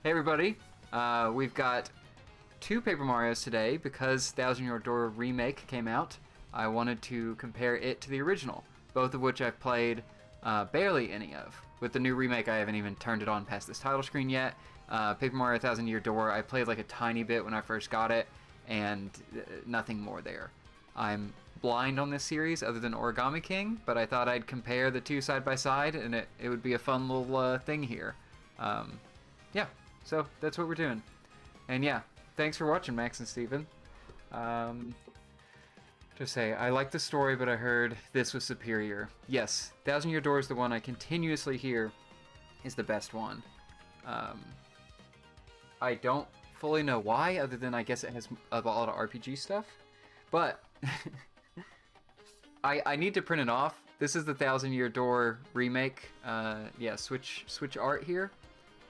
Hey everybody, we've got two Paper Marios today because Thousand Year Door Remake came out. I wanted to compare it to the original, both of which I've played barely any of. With the new remake, I haven't even turned it on past this title screen yet. Paper Mario Thousand Year Door, I played like a tiny bit when I first got it, and nothing more there. I'm blind on this series other than Origami King, but I thought I'd compare the two side by side, and it would be a fun little thing here. Yeah, so that's what we're doing. And yeah, thanks for watching, Max and Steven. To say, I like the story, but I heard this was superior. Yes, Thousand Year Door is the one I continuously hear is the best one. I don't fully know why, other than I guess it has a lot of RPG stuff. But I need to print it off. This is the Thousand Year Door remake. Yeah, switch art here.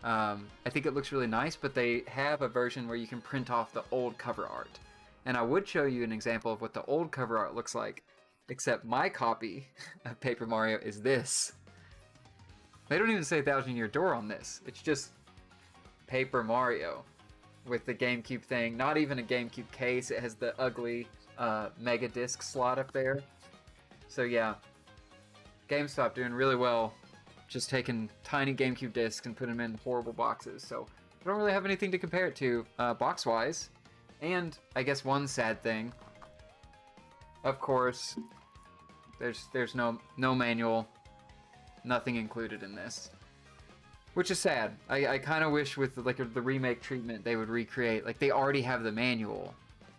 I think it looks really nice, but they have a version where you can print off the old cover art. And I would show you an example of what the old cover art looks like, except my copy of Paper Mario is this. They don't even say Thousand Year Door on this. It's just Paper Mario with the GameCube thing. Not even a GameCube case. It has the ugly Mega Disc slot up there. So yeah, GameStop doing really well. Just taking tiny GameCube discs and putting them in horrible boxes. So I don't really have anything to compare it to box-wise. And I guess one sad thing, of course, there's no manual, nothing included in this, which is sad. I kind of wish with like the remake treatment they would recreate, like they already have the manual,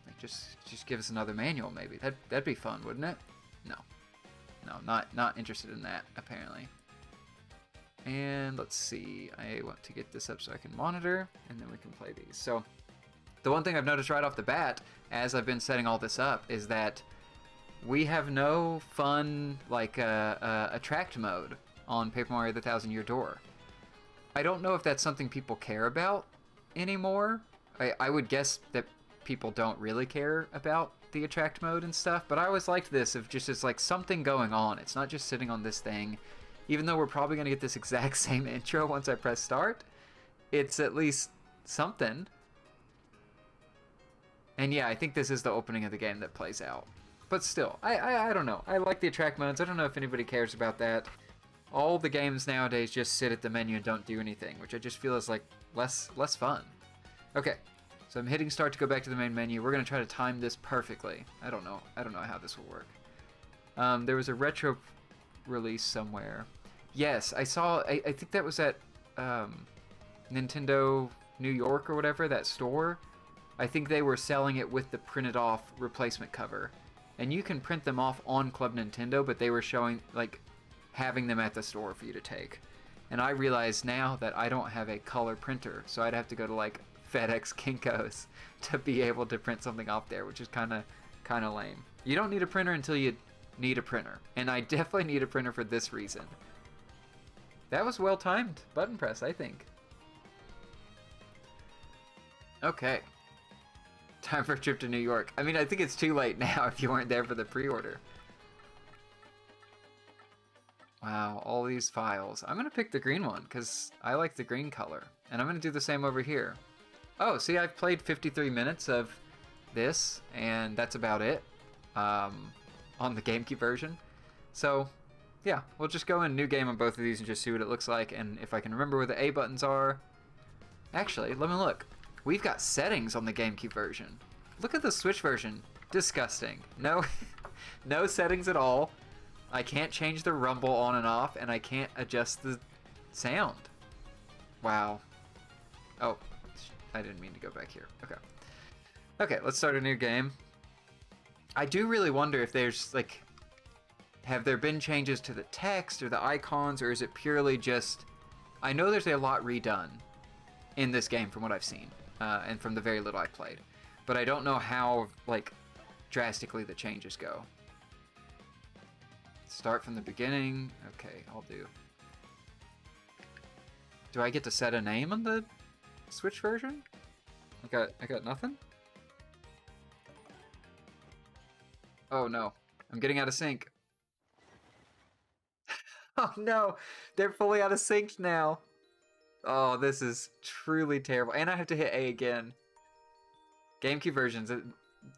like just give us another manual maybe. That'd be fun, wouldn't it? No, not interested in that apparently. And let's see, I want to get this up so I can monitor, and then we can play these. So the one thing I've noticed right off the bat, as I've been setting all this up, is that we have no fun, like, attract mode on Paper Mario the Thousand Year Door. I don't know if that's something people care about anymore. I would guess that people don't really care about the attract mode and stuff, but I always liked this of just, it's like something going on. It's not just sitting on this thing. Even though we're probably going to get this exact same intro once I press start, it's at least something. And yeah, I think this is the opening of the game that plays out. But still, I don't know. I like the attract modes. I don't know if anybody cares about that. All the games nowadays just sit at the menu and don't do anything, which I just feel is like less fun. Okay, so I'm hitting start to go back to the main menu. We're gonna try to time this perfectly. I don't know how this will work. There was a retro release somewhere. Yes, I saw. I think that was at Nintendo New York or whatever, that store. I think they were selling it with the printed off replacement cover. And you can print them off on Club Nintendo, but they were showing, like, having them at the store for you to take. And I realize now that I don't have a color printer, so I'd have to go to, like, FedEx Kinko's to be able to print something off there, which is kind of lame. You don't need a printer until you need a printer. And I definitely need a printer for this reason. That was well timed button press, I think. Okay. Time for a trip to New York. I mean, I think it's too late now if you weren't there for the pre-order. Wow, all these files. I'm going to pick the green one because I like the green color. And I'm going to do the same over here. Oh, see, I've played 53 minutes of this, and that's about it on the GameCube version. So, yeah, we'll just go in new game on both of these and just see what it looks like. And if I can remember where the A buttons are. Actually, let me look. We've got settings on the GameCube version. Look at the Switch version. Disgusting. No, no settings at all. I can't change the rumble on and off, and I can't adjust the sound. Wow. Oh, I didn't mean to go back here. Okay. Okay, let's start a new game. I do really wonder if there's, like, have there been changes to the text or the icons, or is it purely just... I know there's a lot redone in this game from what I've seen. And from the very little I played. But I don't know how, like, drastically the changes go. Start from the beginning. Okay, I'll do. Do I get to set a name on the Switch version? I got nothing? Oh no, I'm getting out of sync. Oh no, they're fully out of sync now. Oh, this is truly terrible. And I have to hit A again. GameCube versions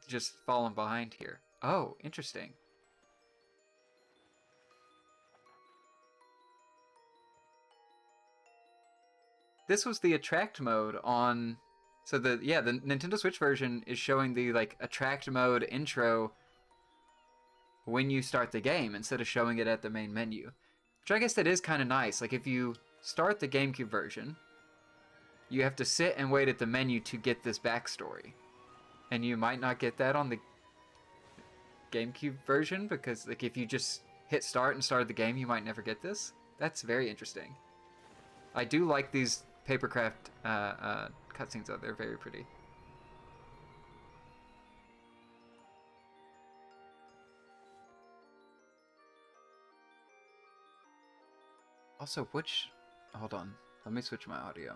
just falling behind here. Oh, interesting. This was the attract mode on... So the Nintendo Switch version is showing the like attract mode intro when you start the game instead of showing it at the main menu. Which I guess that is kind of nice. Like if you start the GameCube version, you have to sit and wait at the menu to get this backstory. And you might not get that on the GameCube version because like if you just hit start and started the game, you might never get this. That's very interesting. I do like these papercraft cutscenes though. They're very pretty. Also, which... Hold on. Let me switch my audio.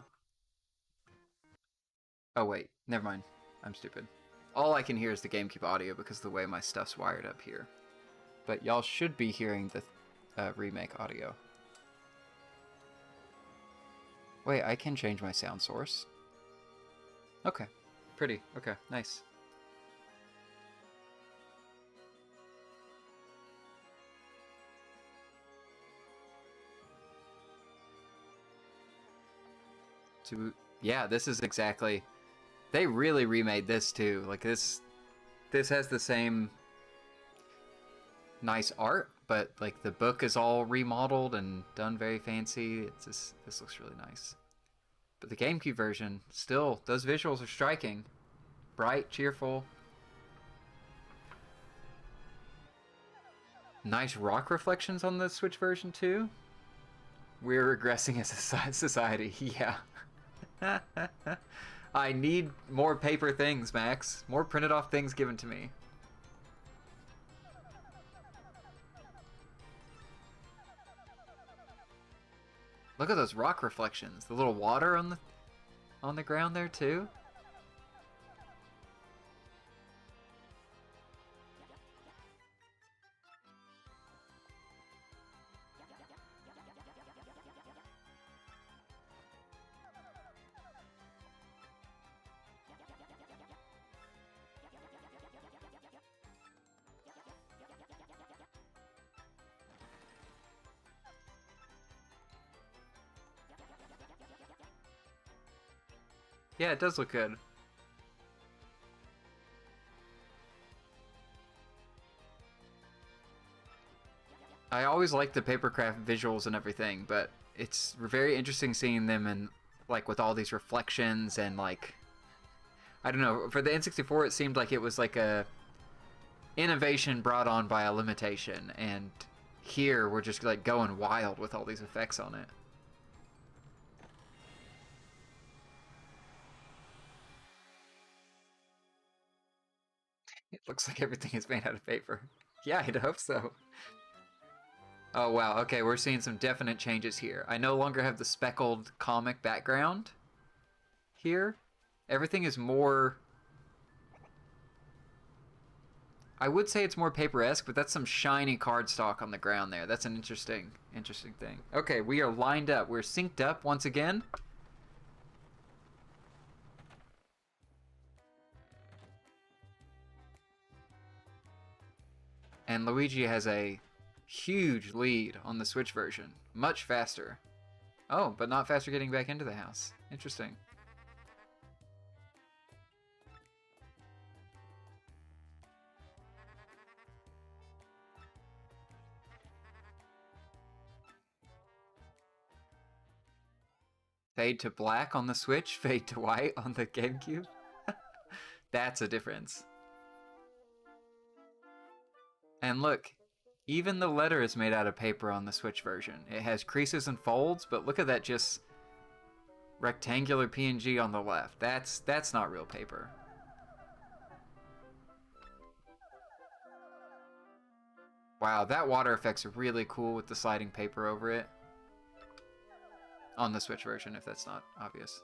Oh, wait. Never mind. I'm stupid. All I can hear is the GameCube audio because of the way my stuff's wired up here. But y'all should be hearing the remake audio. Wait, I can change my sound source. Okay. Pretty. Okay, nice. Yeah, this is exactly... They really remade this too. Like this has the same nice art, but like the book is all remodeled and done very fancy. It's just, this looks really nice. But the GameCube version, still, those visuals are striking. Bright, cheerful. Nice rock reflections on the Switch version too. We're regressing as a society, yeah. I need more paper things, Max. More printed off things given to me. Look at those rock reflections. The little water on the ground there too. Yeah, it does look good. I always like the papercraft visuals and everything, but it's very interesting seeing them and like with all these reflections and like I don't know, for the N64 it seemed like it was like a innovation brought on by a limitation, and here we're just like going wild with all these effects on it. It looks like everything is made out of paper. Yeah, I'd hope so. Oh wow, okay, we're seeing some definite changes here. I no longer have the speckled comic background here. Everything is more... I would say it's more paper-esque, but that's some shiny cardstock on the ground there. That's an interesting thing. Okay, we are lined up. We're synced up once again. And Luigi has a huge lead on the Switch version. Much faster. Oh, but not faster getting back into the house. Interesting. Fade to black on the Switch, fade to white on the GameCube. That's a difference. And look, even the letter is made out of paper on the Switch version. It has creases and folds, but look at that just rectangular PNG on the left. That's not real paper. Wow, that water effect's really cool with the sliding paper over it. On the Switch version, if that's not obvious.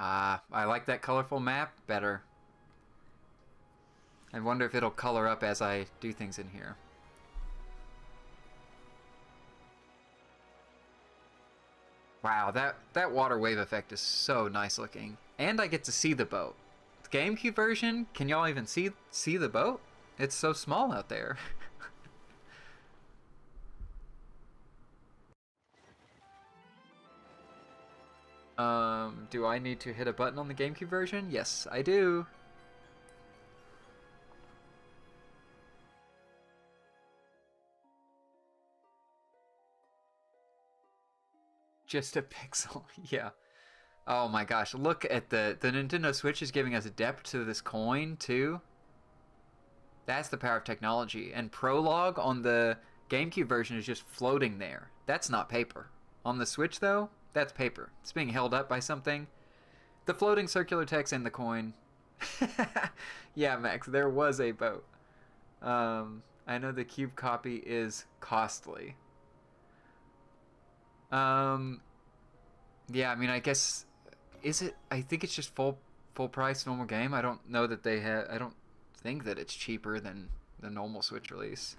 Ah, I like that colorful map better. I wonder if it'll color up as I do things in here. Wow, that water wave effect is so nice looking. And I get to see the boat. The GameCube version, can y'all even see the boat? It's so small out there. Do I need to hit a button on the GameCube version? Yes, I do. Just a pixel, yeah. Oh my gosh, look at the Nintendo Switch is giving us depth to this coin too. That's the power of technology. And Prologue on the GameCube version is just floating there. That's not paper. On the Switch though, that's paper. It's being held up by something. The floating circular text and the coin. Yeah, Max, there was a boat. I know the cube copy is costly. Um, yeah, I mean, I guess is it? I think it's just full price normal game. I don't know that they have. I don't think that it's cheaper than the normal Switch release.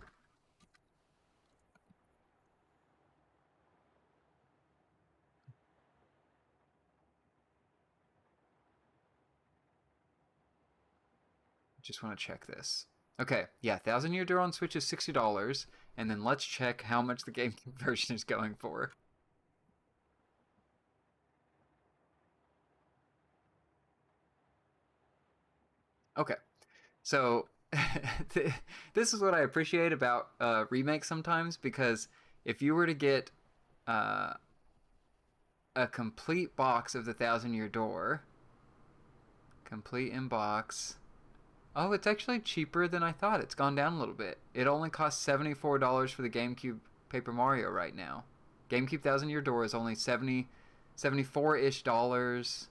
Just want to check this. Okay, yeah, Thousand Year Door on Switch is $60, and then let's check how much the GameCube version is going for. Okay, so this is what I appreciate about remakes sometimes because if you were to get uh, a complete box of the Thousand Year Door, complete in box. Oh, it's actually cheaper than I thought. It's gone down a little bit. It only costs $74 for the GameCube Paper Mario right now. GameCube Thousand Year Door is only 74-ish dollars.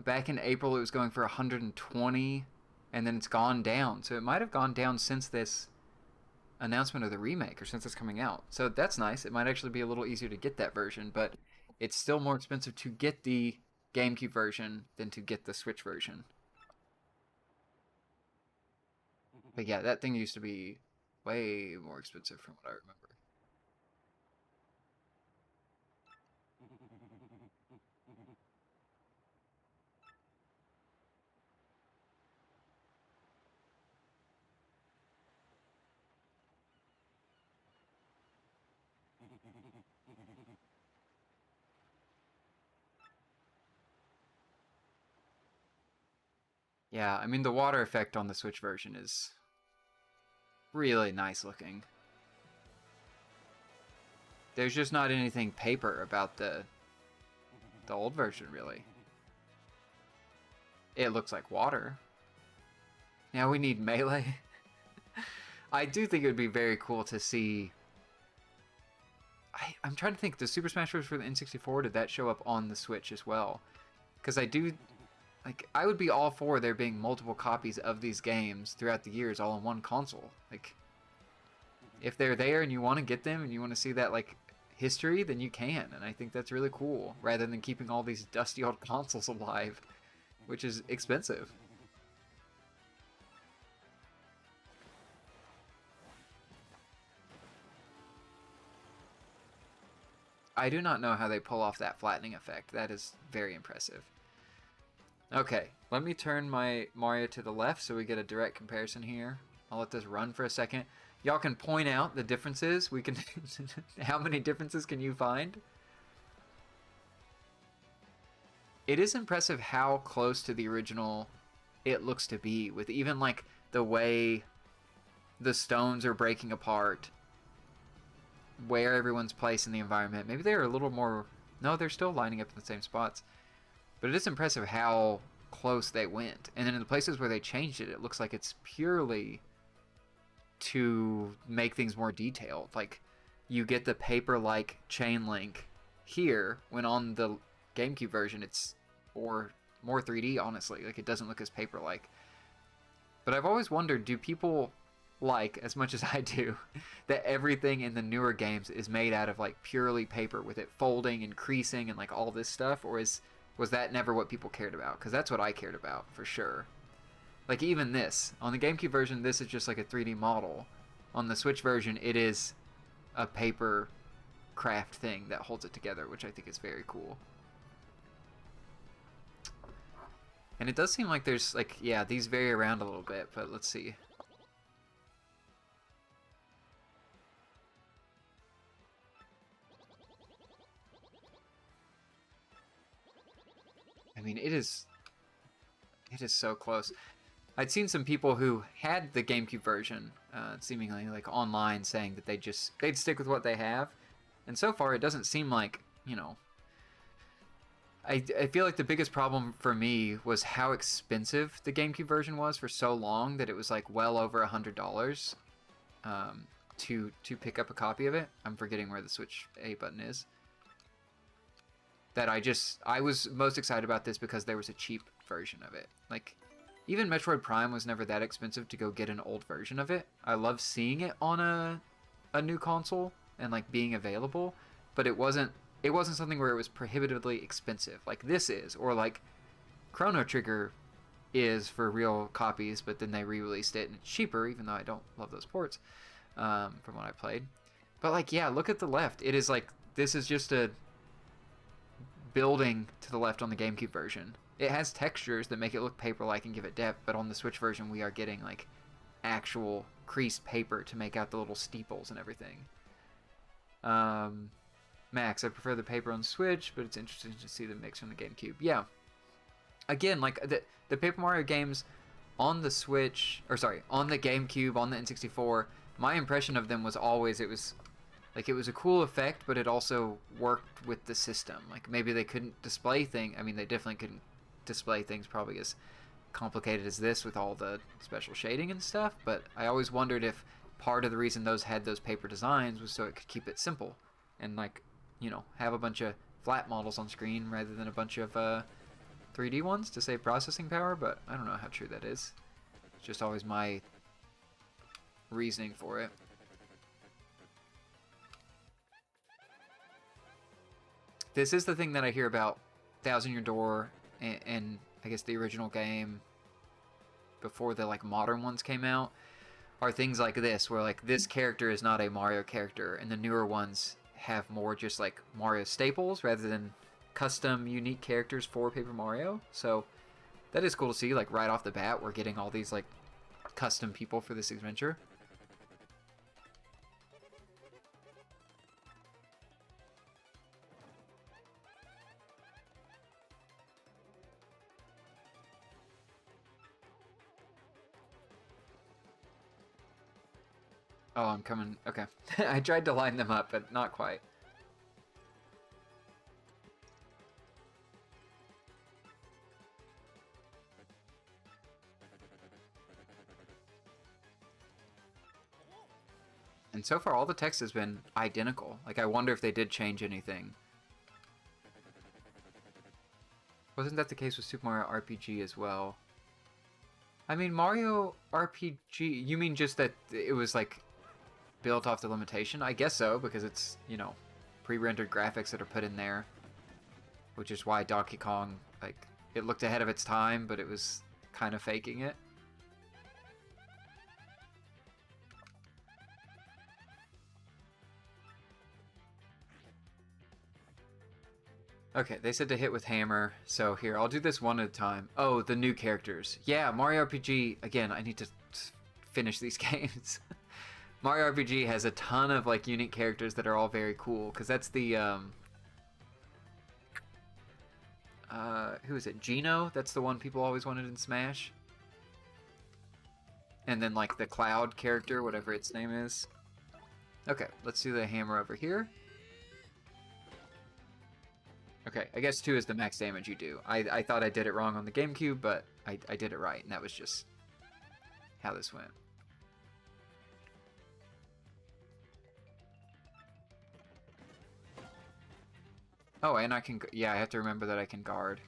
Back in April, it was going for 120, and then it's gone down. So it might have gone down since this announcement of the remake or since it's coming out. So that's nice. It might actually be a little easier to get that version, but it's still more expensive to get the GameCube version than to get the Switch version. But yeah, that thing used to be way more expensive from what I remember. Yeah, I mean the water effect on the Switch version is really nice looking. There's just not anything paper about the old version really. It looks like water. Now we need melee. I do think it would be very cool to see. I'm trying to think. Does Super Smash Bros. For the N64 did that show up on the Switch as well? Because I do, like, I would be all for there being multiple copies of these games throughout the years, all on one console. Like, if they're there and you want to get them and you want to see that like history, then you can, and I think that's really cool. Rather than keeping all these dusty old consoles alive, which is expensive. I do not know how they pull off that flattening effect. That is very impressive. Okay, let me turn my Mario to the left so we get a direct comparison here. I'll let this run for a second. Y'all can point out the differences. We can. How many differences can you find? It is impressive how close to the original it looks to be, with even like the way the stones are breaking apart, where everyone's placed in the environment. Maybe they're a little more. No, they're still lining up in the same spots. But it is impressive how close they went. And then in the places where they changed it, it looks like it's purely to make things more detailed. Like, you get the paper-like chain link here, when on the GameCube version it's or more 3D, honestly. Like, it doesn't look as paper-like. But I've always wondered, do people like, as much as I do, that everything in the newer games is made out of like purely paper with it folding and creasing and like all this stuff, or Was that never what people cared about? Because that's what I cared about, for sure. Like, even this. On the GameCube version, this is just like a 3D model. On the Switch version, it is a paper craft thing that holds it together, which I think is very cool. And it does seem like there's, like, yeah, these vary around a little bit, but let's see. I mean, it is so close. I'd seen some people who had the GameCube version, seemingly like online, saying that they'd stick with what they have, and so far it doesn't seem like, you know. I feel like the biggest problem for me was how expensive the GameCube version was for so long that it was like well over $100 to pick up a copy of it. I'm forgetting where the Switch A button is. That I was most excited about this because there was a cheap version of it. Like, even Metroid Prime was never that expensive to go get an old version of it. I love seeing it on a new console and like being available, but it wasn't something where it was prohibitively expensive like this is, or like Chrono Trigger is for real copies, but then they re-released it and it's cheaper, even though I don't love those ports from what I played. But like, yeah, look at the left. It is like, this is just a building to the left on the GameCube version. It has textures that make it look paper-like and give it depth, but on the Switch version we are getting like actual creased paper to make out the little steeples and everything. Max, I prefer the paper on Switch, but it's interesting to see the mix from the GameCube. Yeah. Again, like the Paper Mario games on the Switch, or sorry, on the GameCube, on the N64, my impression of them was always it was a cool effect, but it also worked with the system. Like, maybe they couldn't display things. I mean, they definitely couldn't display things probably as complicated as this with all the special shading and stuff, but I always wondered if part of the reason those had those paper designs was so it could keep it simple and, like, you know, have a bunch of flat models on screen rather than a bunch of 3D ones to save processing power, but I don't know how true that is. It's just always my reasoning for it. This is the thing that I hear about Thousand Year Door and I guess the original game before the like modern ones came out, are things like this, where like this character is not a Mario character and the newer ones have more just like Mario staples rather than custom unique characters for Paper Mario. So that is cool to see, like right off the bat we're getting all these like custom people for this adventure. Oh, I'm coming. Okay. I tried to line them up, but not quite. And so far, all the text has been identical. Like, I wonder if they did change anything. Wasn't that the case with Super Mario RPG as well? I mean, Mario RPG... You mean just that it was, like, built off the limitation? I guess so, because it's, you know, pre-rendered graphics that are put in there. Which is why Donkey Kong, like, it looked ahead of its time, but it was kind of faking it. Okay, they said to hit with hammer, so here, I'll do this one at a time. Oh, the new characters. Yeah, Mario RPG, again, I need to finish these games. Mario RPG has a ton of, like, unique characters that are all very cool, because that's the, who is it, Geno? That's the one people always wanted in Smash. And then, like, the Cloud character, whatever its name is. Okay, let's do the hammer over here. Okay, I guess 2 is the max damage you do. I thought I did it wrong on the GameCube, but I did it right, and that was just how this went. Oh, and I can... Yeah, I have to remember that I can guard.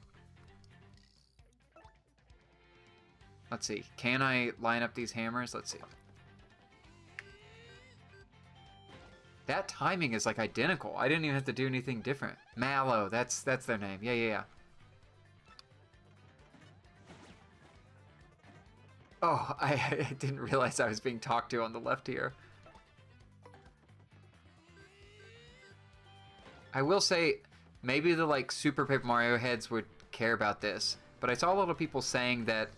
Let's see. Can I line up these hammers? Let's see. That timing is, like, identical. I didn't even have to do anything different. Mallow, that's their name. Yeah. Oh, I didn't realize I was being talked to on the left here. I will say, maybe the like Super Paper Mario heads would care about this, but I saw a lot of people saying that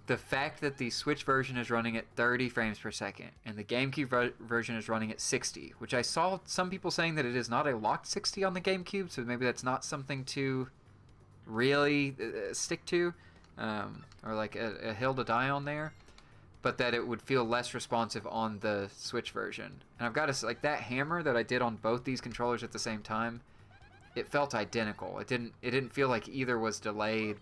the fact that the Switch version is running at 30 frames per second and the GameCube version is running at 60, which I saw some people saying that it is not a locked 60 on the GameCube, so maybe that's not something to really stick to, or like a hill to die on there, but that it would feel less responsive on the Switch version. And I've got to like that hammer that I did on both these controllers at the same time, it felt identical. It didn't feel like either was delayed.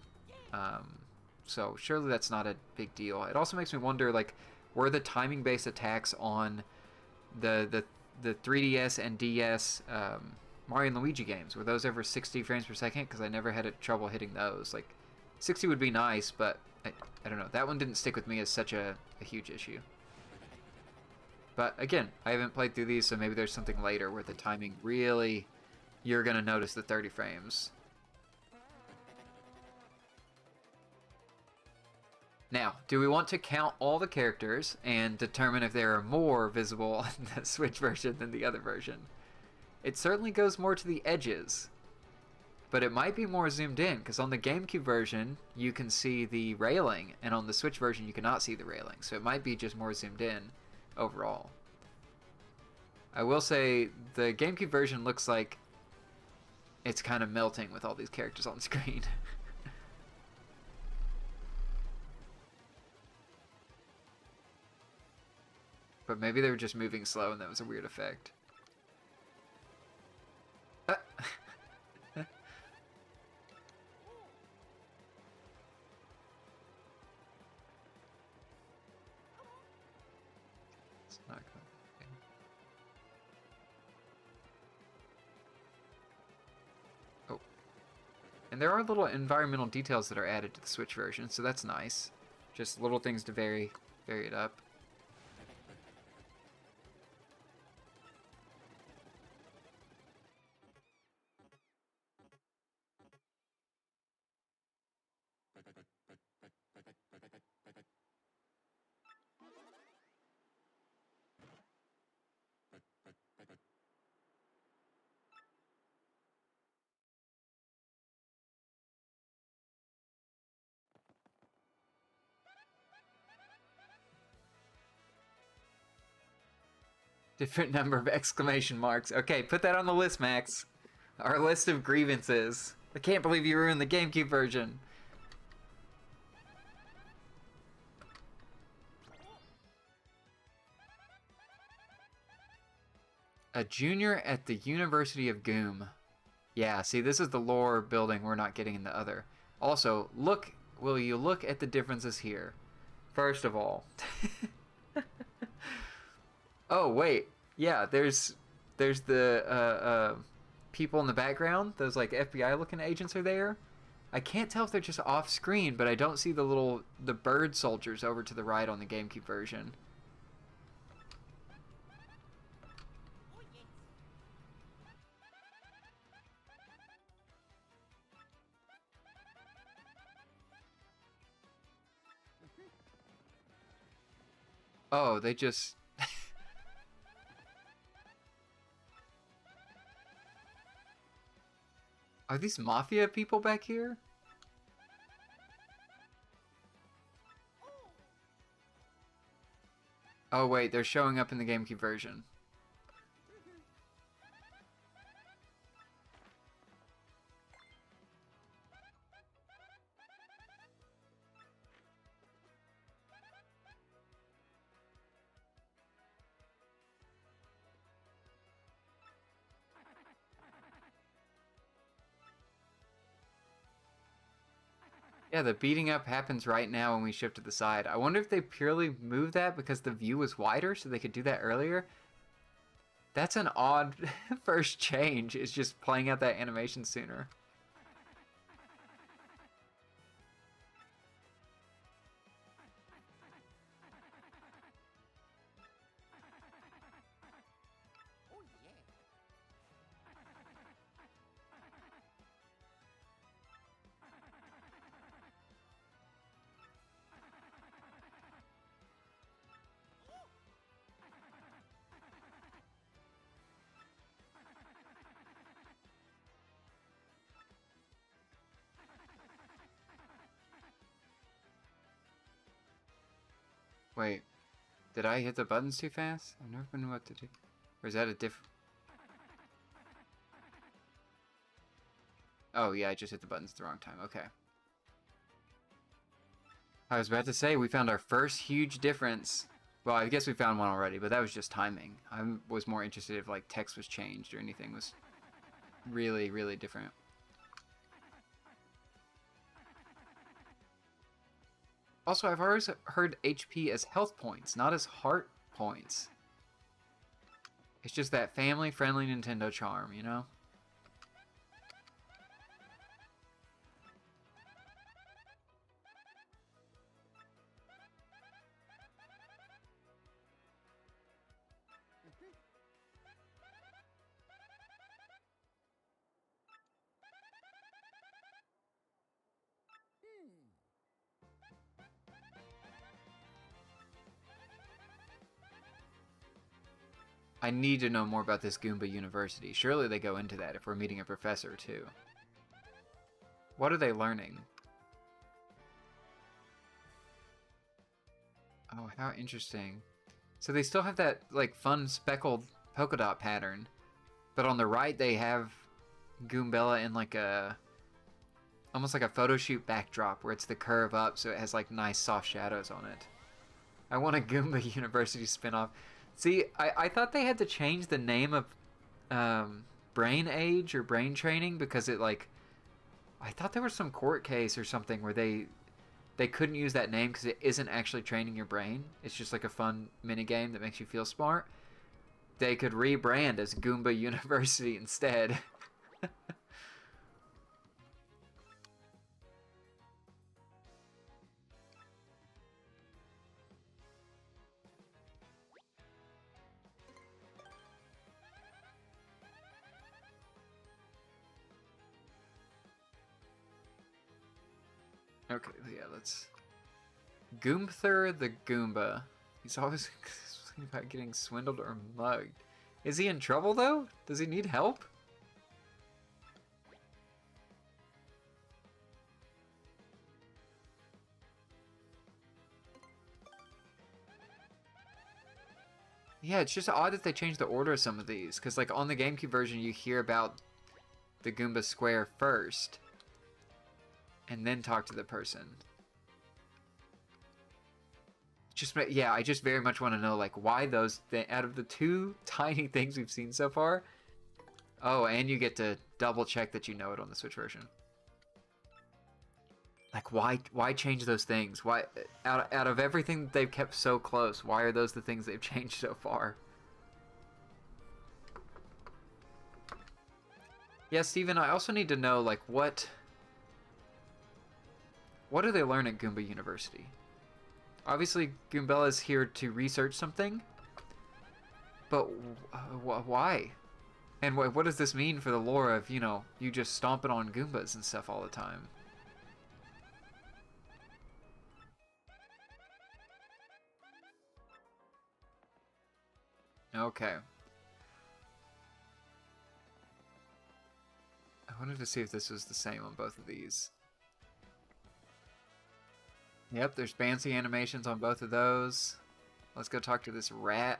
So surely that's not a big deal. It also makes me wonder, like, were the timing-based attacks on the 3DS and DS Mario and Luigi games, were those ever 60 frames per second? Because I never had trouble hitting those. Like, 60 would be nice, but I don't know. That one didn't stick with me as such a huge issue. But again, I haven't played through these, so maybe there's something later where the timing really, you're going to notice the 30 frames. Now, do we want to count all the characters and determine if there are more visible on the Switch version than the other version? It certainly goes more to the edges, but it might be more zoomed in, because on the GameCube version, you can see the railing, and on the Switch version, you cannot see the railing, so it might be just more zoomed in overall. I will say, the GameCube version looks like it's kind of melting with all these characters on screen. But maybe they were just moving slow and that was a weird effect. It's not gonna... Oh. And there are little environmental details that are added to the Switch version, so that's nice. Just little things to vary it up. Different number of exclamation marks. Okay, put that on the list, Max. Our list of grievances. I can't believe you ruined the GameCube version. A junior at the University of Goom. Yeah, see, this is the lore building we're not getting in the other. Also, will you look at the differences here? First of all. Oh, wait. Yeah, there's the people in the background. Those, like, FBI-looking agents are there. I can't tell if they're just off-screen, but I don't see the bird soldiers over to the right on the GameCube version. Oh, they just... Are these mafia people back here? Oh wait, they're showing up in the GameCube version. Yeah, the beating up happens right now when we shift to the side. I wonder if they purely moved that because the view was wider so they could do that earlier. That's an odd first change, is just playing out that animation sooner. Wait, did I hit the buttons too fast? I've never been what to do. Or is that a diff... Oh, yeah, I just hit the buttons at the wrong time. Okay. I was about to say, we found our first huge difference. Well, I guess we found one already, but that was just timing. I was more interested if, like, text was changed or anything was really, really different. Also, I've always heard HP as health points, not as heart points. It's just that family-friendly Nintendo charm, you know? I need to know more about this Goomba University. Surely they go into that if we're meeting a professor, too. What are they learning? Oh, how interesting. So they still have that, like, fun speckled polka dot pattern. But on the right, they have Goombella in, like, a... almost like a photo shoot backdrop where it's the curve up, so it has, like, nice soft shadows on it. I want a Goomba University spinoff. See, I thought they had to change the name of Brain Age or Brain Training because it, like... I thought there was some court case or something where they couldn't use that name because it isn't actually training your brain. It's just like a fun minigame that makes you feel smart. They could rebrand as Goomba University instead. Okay, yeah, let's... Goomther the Goomba. He's always thinking about getting swindled or mugged. Is he in trouble, though? Does he need help? Yeah, it's just odd that they changed the order of some of these. Because, like, on the GameCube version, you hear about the Goomba Square first. And then talk to the person. Just, yeah, I just very much want to know, like, why those, out of the two tiny things we've seen so far. Oh, and you get to double check that you know it on the Switch version. Like, why change those things? Why, out of everything that they've kept so close, why are those the things they've changed so far? Yeah, Steven, I also need to know, like, what do they learn at Goomba University? Obviously, Goombella's here to research something, but why? And what does this mean for the lore of, you know, you just stomping on Goombas and stuff all the time? Okay. I wanted to see if this was the same on both of these. Yep, there's fancy animations on both of those. Let's go talk to this rat.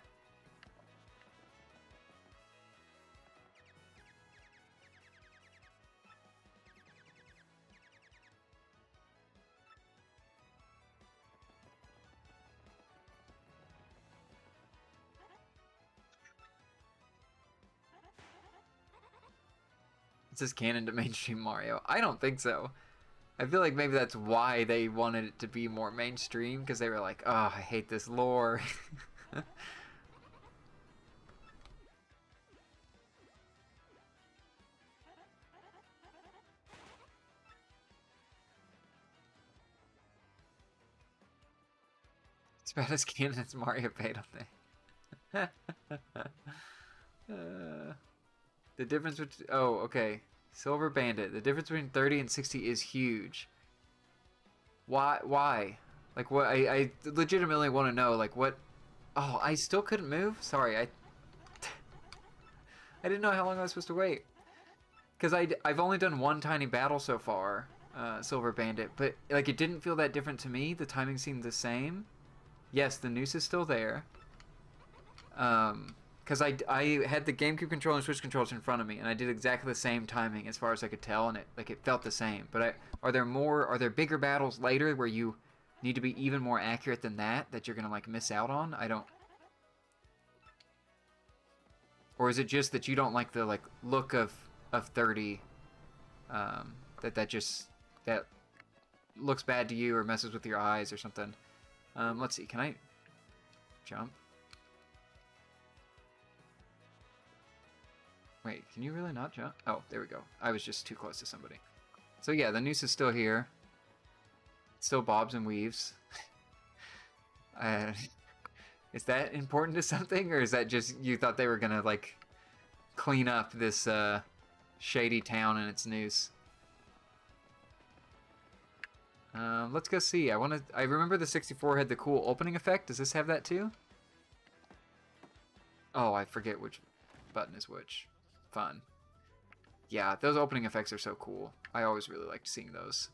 Is this canon to mainstream Mario? I don't think so. I feel like maybe that's why they wanted it to be more mainstream, because they were like, oh, I hate this lore. It's about as canon as Mario paid on there. The difference between... Oh, okay. Silver Bandit. The difference between 30 and 60 is huge. Why? Why? Like, what? I legitimately want to know, like, what... Oh, I still couldn't move? Sorry, I didn't know how long I was supposed to wait. Because I've only done one tiny battle so far, Silver Bandit, but, like, it didn't feel that different to me. The timing seemed the same. Yes, the noose is still there. Because I had the GameCube controller and Switch controllers in front of me, and I did exactly the same timing as far as I could tell, and it felt the same. But are there bigger battles later where you need to be even more accurate than that you're gonna like miss out on? I don't. Or is it just that you don't like the like look of 30? That looks bad to you or messes with your eyes or something. Let's see. Can I jump? Wait, can you really not jump? Oh, there we go. I was just too close to somebody. So yeah, the noose is still here. It still bobs and weaves. Is that important to something, or is that just you thought they were gonna like clean up this shady town and its noose? Let's go see. I remember the 64 had the cool opening effect. Does this have that too? Oh, I forget which button is which. Fun. Yeah, those opening effects are so cool. I always really liked seeing those.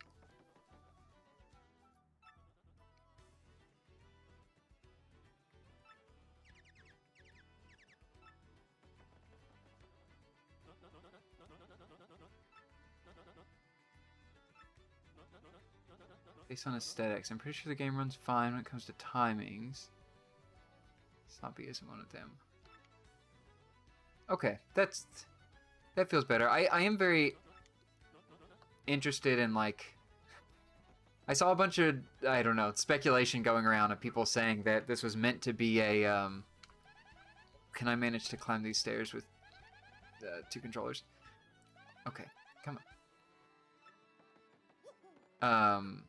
Based on aesthetics, I'm pretty sure the game runs fine when it comes to timings. Sloppy isn't one of them. Okay, that feels better. I am very interested in, like, I saw a bunch of, I don't know, speculation going around of people saying that this was meant to be a, can I manage to climb these stairs with 2 controllers? Okay, come on.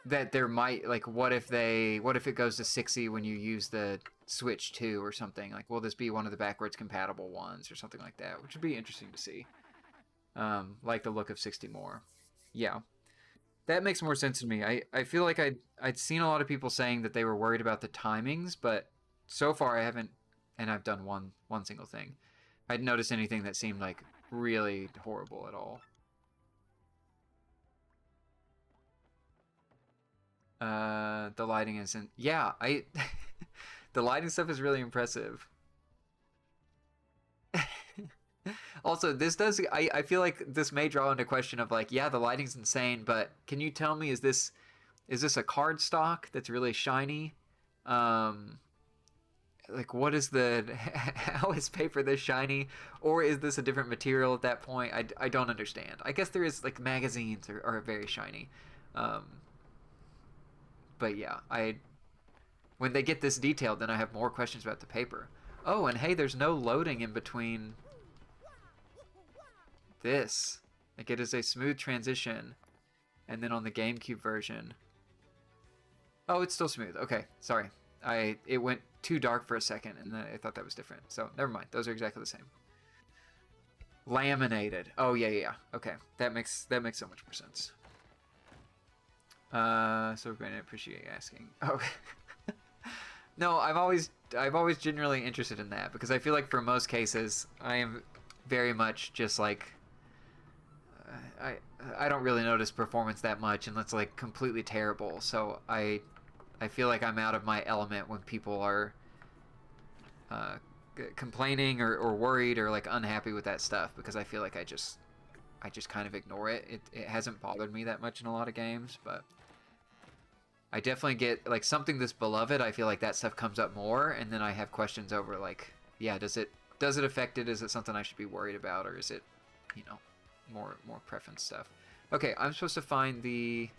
That there might, like, what if it goes to 60 when you use the Switch 2 or something? Like, will this be one of the backwards compatible ones or something like that? Which would be interesting to see. Like the look of 60 more. Yeah. That makes more sense to me. I feel like I'd seen a lot of people saying that they were worried about the timings, but so far I haven't, and I've done one single thing. I hadn't noticed anything that seemed like really horrible at all. The lighting isn't. Yeah, the lighting stuff is really impressive. Also, this does. I feel like this may draw into question of like, yeah, the lighting's insane, but can you tell me, is this a card stock that's really shiny? Like, what is how is paper this shiny, or is this a different material at that point? I don't understand. I guess there is, like, magazines are very shiny. But yeah, when they get this detailed, then I have more questions about the paper. Oh, and hey, there's no loading in between this. Like, it is a smooth transition. And then on the GameCube version... Oh, it's still smooth. Okay, sorry. It went too dark for a second, and then I thought that was different. So, never mind. Those are exactly the same. Laminated. Oh, yeah. Okay, that makes so much more sense. So Brandon, I appreciate you asking. Oh, no, I've always genuinely interested in that, because I feel like for most cases I am very much just like I don't really notice performance that much unless it's like completely terrible. So I feel like I'm out of my element when people are complaining or worried or like unhappy with that stuff, because I feel like I just kind of ignore it. It hasn't bothered me that much in a lot of games, but I definitely get, like, something this beloved, I feel like that stuff comes up more, and then I have questions over, like, yeah, does it affect it? Is it something I should be worried about, or is it, you know, more preference stuff? Okay, I'm supposed to find the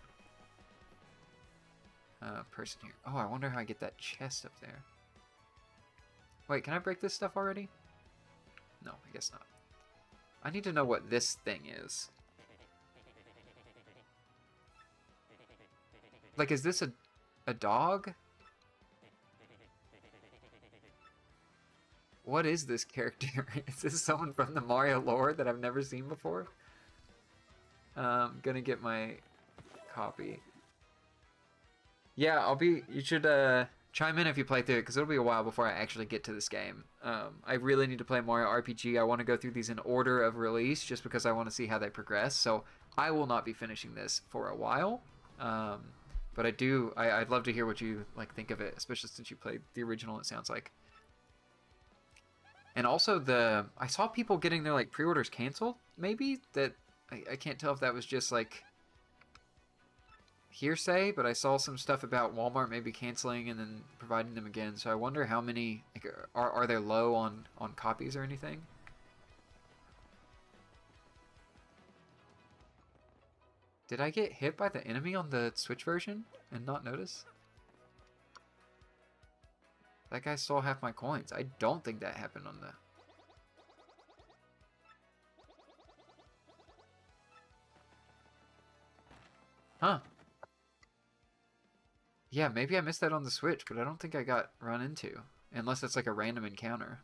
person here. Oh, I wonder how I get that chest up there. Wait, can I break this stuff already? No, I guess not. I need to know what this thing is. Like, is this a dog? What is this character? Is this someone from the Mario lore that I've never seen before? I'm gonna get my copy. Yeah, you should chime in if you play through it, because it'll be a while before I actually get to this game. I really need to play Mario RPG. I want to go through these in order of release, just because I want to see how they progress. So I will not be finishing this for a while. But I'd love to hear what you like think of it, especially since you played the original, it sounds like. And also I saw people getting their like pre-orders canceled, maybe? I can't tell if that was just like hearsay, but I saw some stuff about Walmart maybe canceling and then providing them again. So I wonder how many, like, are they low on copies or anything? Did I get hit by the enemy on the Switch version and not notice? That guy stole half my coins. I don't think that happened on the... Huh. Yeah, maybe I missed that on the Switch, but I don't think I got run into. Unless it's like a random encounter.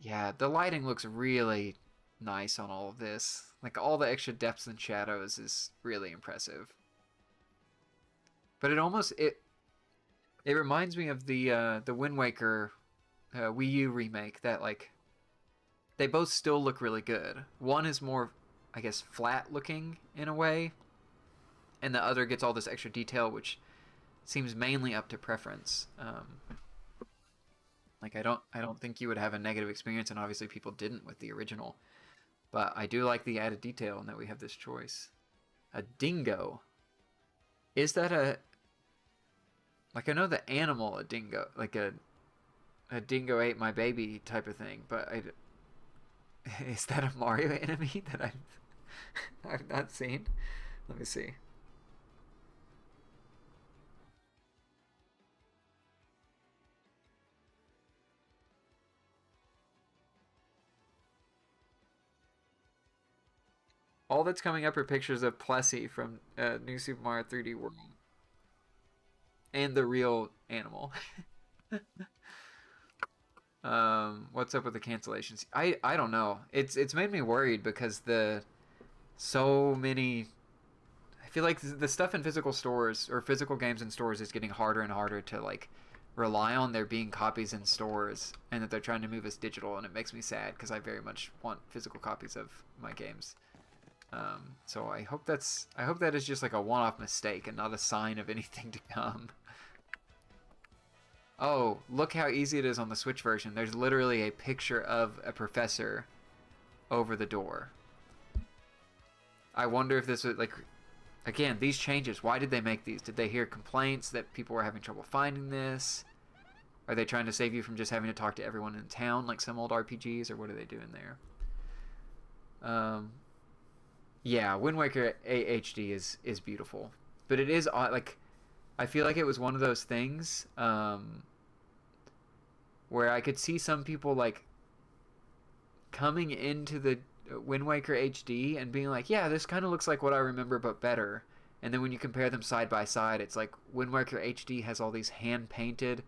Yeah, the lighting looks really nice on all of this. Like, all the extra depths and shadows is really impressive. But it reminds me of the Wind Waker Wii U remake that, like, they both still look really good. One is more, I guess, flat looking in a way, and the other gets all this extra detail, which seems mainly up to preference. Like, I don't think you would have a negative experience, and obviously people didn't with the original. But I do like the added detail and that we have this choice. A dingo. Is that a... Like, I know the animal, a dingo, like a dingo ate my baby type of thing, but is that a Mario enemy that I've not seen? Let me see. All that's coming up are pictures of Plessy from New Super Mario 3D World. And the real animal. What's up with the cancellations? I don't know. It's made me worried because so many... I feel like the stuff in physical stores, or physical games in stores, is getting harder and harder to, like, rely on there being copies in stores, and that they're trying to move us digital, and it makes me sad because I very much want physical copies of my games. So I hope that is just like a one-off mistake and not a sign of anything to come. Oh, look how easy it is on the Switch version. There's literally a picture of a professor over the door. I wonder if this was like, again, these changes, why did they make these? Did they hear complaints that people were having trouble finding this? Are they trying to save you from just having to talk to everyone in town like some old RPGs, or what are they doing there? Yeah, Wind Waker HD is beautiful, but it is like, I feel like it was one of those things where I could see some people like coming into the Wind Waker HD and being like, yeah, this kind of looks like what I remember but better. And then when you compare them side by side, it's like Wind Waker HD has all these hand painted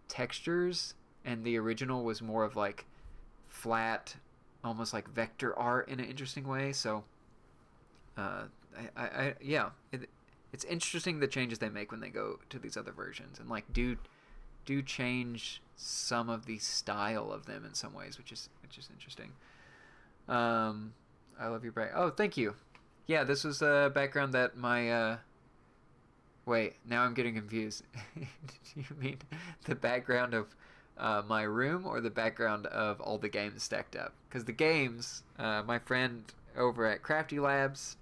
textures, and the original was more of like flat, almost like vector art in an interesting way. So yeah, it's interesting the changes they make when they go to these other versions, and like do change some of the style of them in some ways, which is interesting. I love your bright. Oh, thank you. Yeah, this was a background that my wait, now I'm getting confused. Do you mean the background of my room or the background of all the games stacked up? Because the games, my friend over at Crafty Labs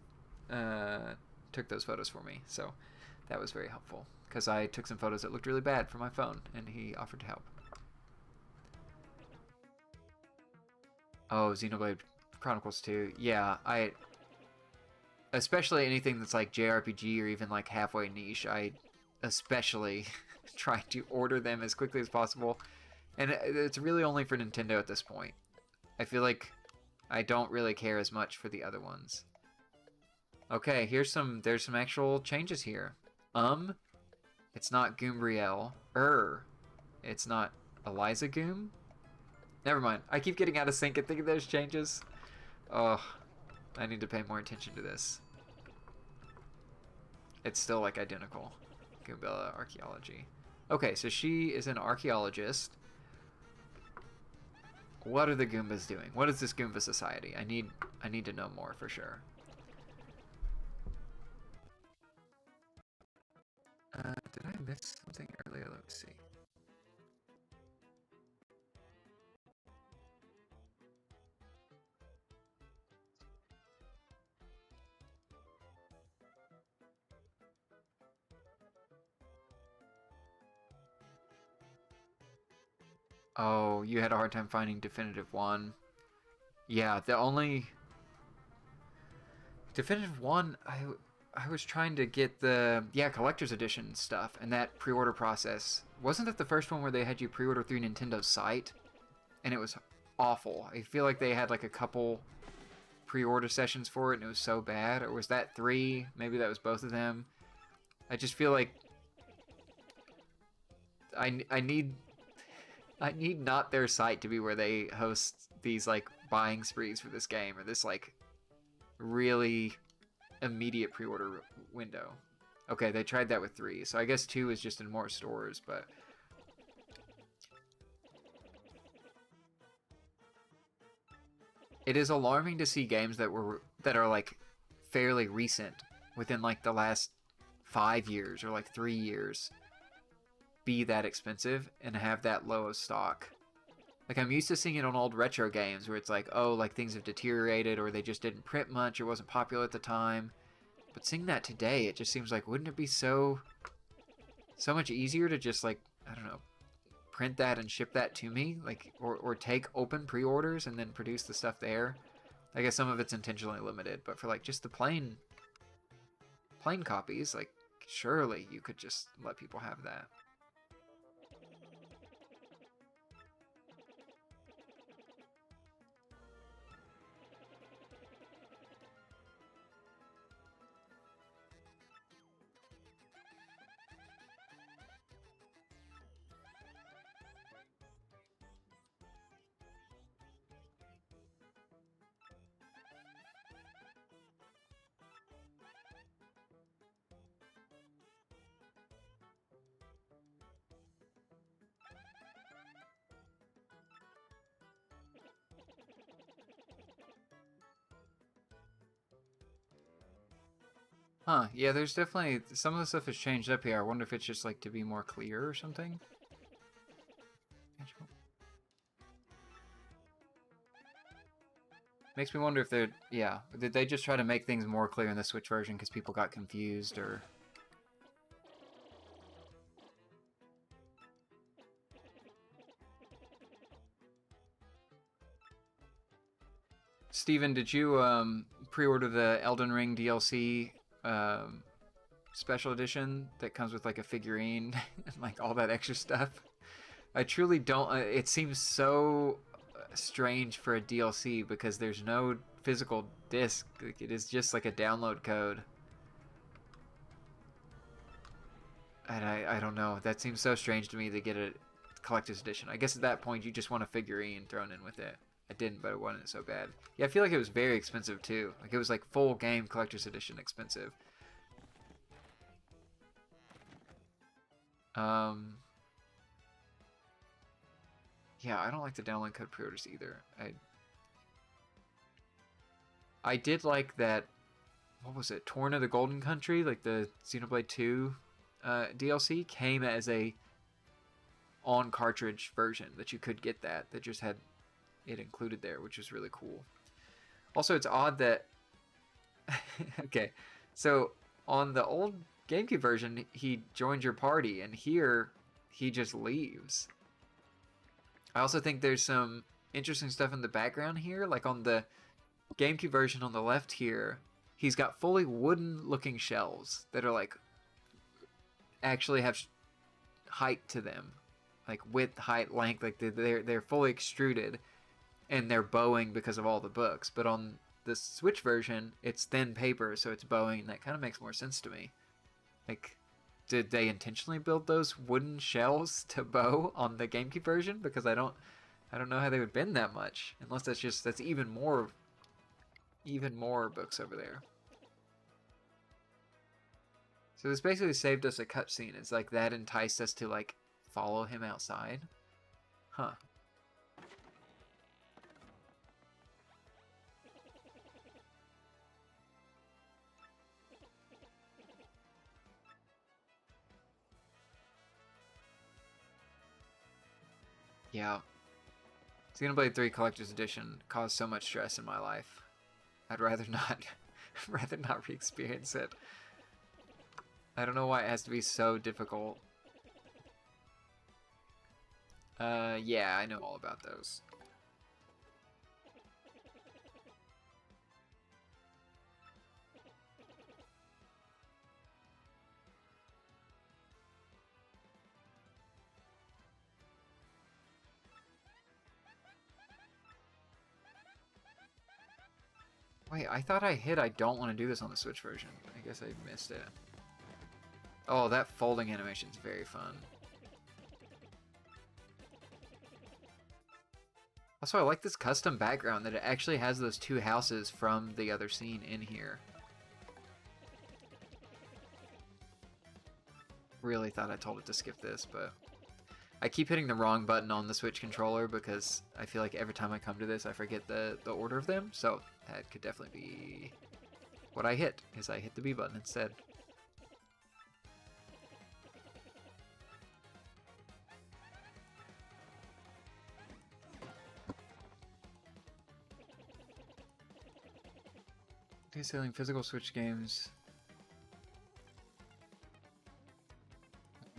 took those photos for me, so that was very helpful because I took some photos that looked really bad for my phone, and he offered to help. Oh, Xenoblade Chronicles 2. Yeah, especially anything that's like JRPG or even like halfway niche, I especially try to order them as quickly as possible, and it's really only for Nintendo at this point. I feel like I don't really care as much for the other ones. Okay, there's some actual changes here. It's not Goombriel. It's not Eliza Goom. Never mind. I keep getting out of sync and thinking there's changes. Oh, I need to pay more attention to this. It's still like identical. Goombella Archaeology. Okay, so she is an archaeologist. What are the Goombas doing? What is this Goomba society? I need to know more for sure. miss something earlier? Let's see. Oh, you had a hard time finding Definitive 1. Yeah, the only Definitive 1, I was trying to get the collector's edition stuff and that pre-order process. Wasn't that the first one where they had you pre-order through Nintendo's site? And it was awful. I feel like they had like a couple pre-order sessions for it and it was so bad. Or was that 3? Maybe that was both of them. I just feel like I need not their site to be where they host these like buying sprees for this game or this like really immediate pre-order window. Okay, they tried that with 3, so I guess 2 is just in more stores, but it is alarming to see games that are like fairly recent, within like the last 5 years or like 3 years, be that expensive and have that low of stock. Like, I'm used to seeing it on old retro games where it's like, oh, like things have deteriorated or they just didn't print much or wasn't popular at the time. But seeing that today, it just seems like, wouldn't it be so much easier to just like, I don't know, print that and ship that to me? Like, or take open pre-orders and then produce the stuff there. I guess some of it's intentionally limited, but for like just the plain copies, like surely you could just let people have that. Huh, yeah, there's definitely, some of the stuff has changed up here. I wonder if it's just like to be more clear or something. Makes me wonder if they're, yeah, did they just try to make things more clear in the Switch version because people got confused, or... Steven, did you pre-order the Elden Ring DLC special edition that comes with like a figurine and like all that extra stuff? I truly don't. It seems so strange for a DLC because there's no physical disc. Like, it is just like a download code. And I don't know. That seems so strange to me to get a collector's edition. I guess at that point you just want a figurine thrown in with it. I didn't, but it wasn't so bad. Yeah, I feel like it was very expensive too. Like, it was like full game collector's edition expensive. Yeah, I don't like the download code pre-orders either. I did like that, what was it, Torn of the Golden Country, like the Xenoblade 2 DLC, came as a on cartridge version that you could get that just had it included there, which was really cool. Also, it's odd that okay, so on the old GameCube version, he joins your party, and here he just leaves. I also think there's some interesting stuff in the background here, like on the GameCube version on the left here, he's got fully wooden looking shells that are like actually have height to them, like width, height, length, like they're fully extruded, and they're bowing because of all the books. But on the Switch version, it's thin paper, so it's bowing, and that kind of makes more sense to me. Like, did they intentionally build those wooden shells to bow on the GameCube version? Because I don't know how they would bend that much, unless that's even more books over there. So this basically saved us a cutscene. It's like that enticed us to like follow him outside. Huh. Yeah. Xenoblade 3 Collector's Edition caused so much stress in my life. I'd rather not, rather not re-experience it. I don't know why it has to be so difficult. Yeah, I know all about those. Wait, I thought I hit I don't want to do this on the Switch version. I guess I missed it. Oh, that folding animation is very fun. Also, I like this custom background that it actually has those two houses from the other scene in here. Really thought I told it to skip this, but I keep hitting the wrong button on the Switch controller because I feel like every time I come to this, I forget the order of them. So that could definitely be what I hit, is I hit the B button instead. Selling physical Switch games.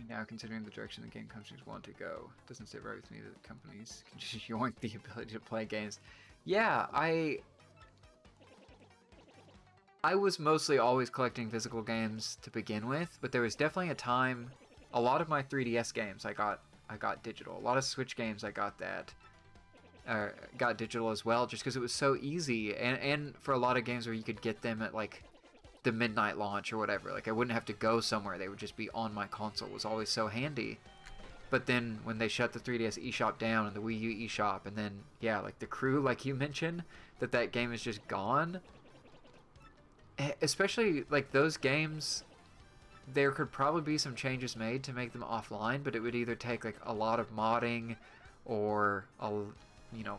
Now, considering the direction the game companies want to go, it doesn't sit right with me that companies can just yoink the ability to play games. Yeah, I was mostly always collecting physical games to begin with, but there was definitely a time. A lot of my 3DS games I got digital. A lot of Switch games I got got digital as well, just because it was so easy, and for a lot of games where you could get them at like the midnight launch or whatever, like I wouldn't have to go somewhere, they would just be on my console. It was always so handy. But then when they shut the 3DS eShop down and the Wii U eShop, and then yeah, like the Crew, like you mentioned, that game is just gone. Especially like those games, there could probably be some changes made to make them offline, but it would either take like a lot of modding or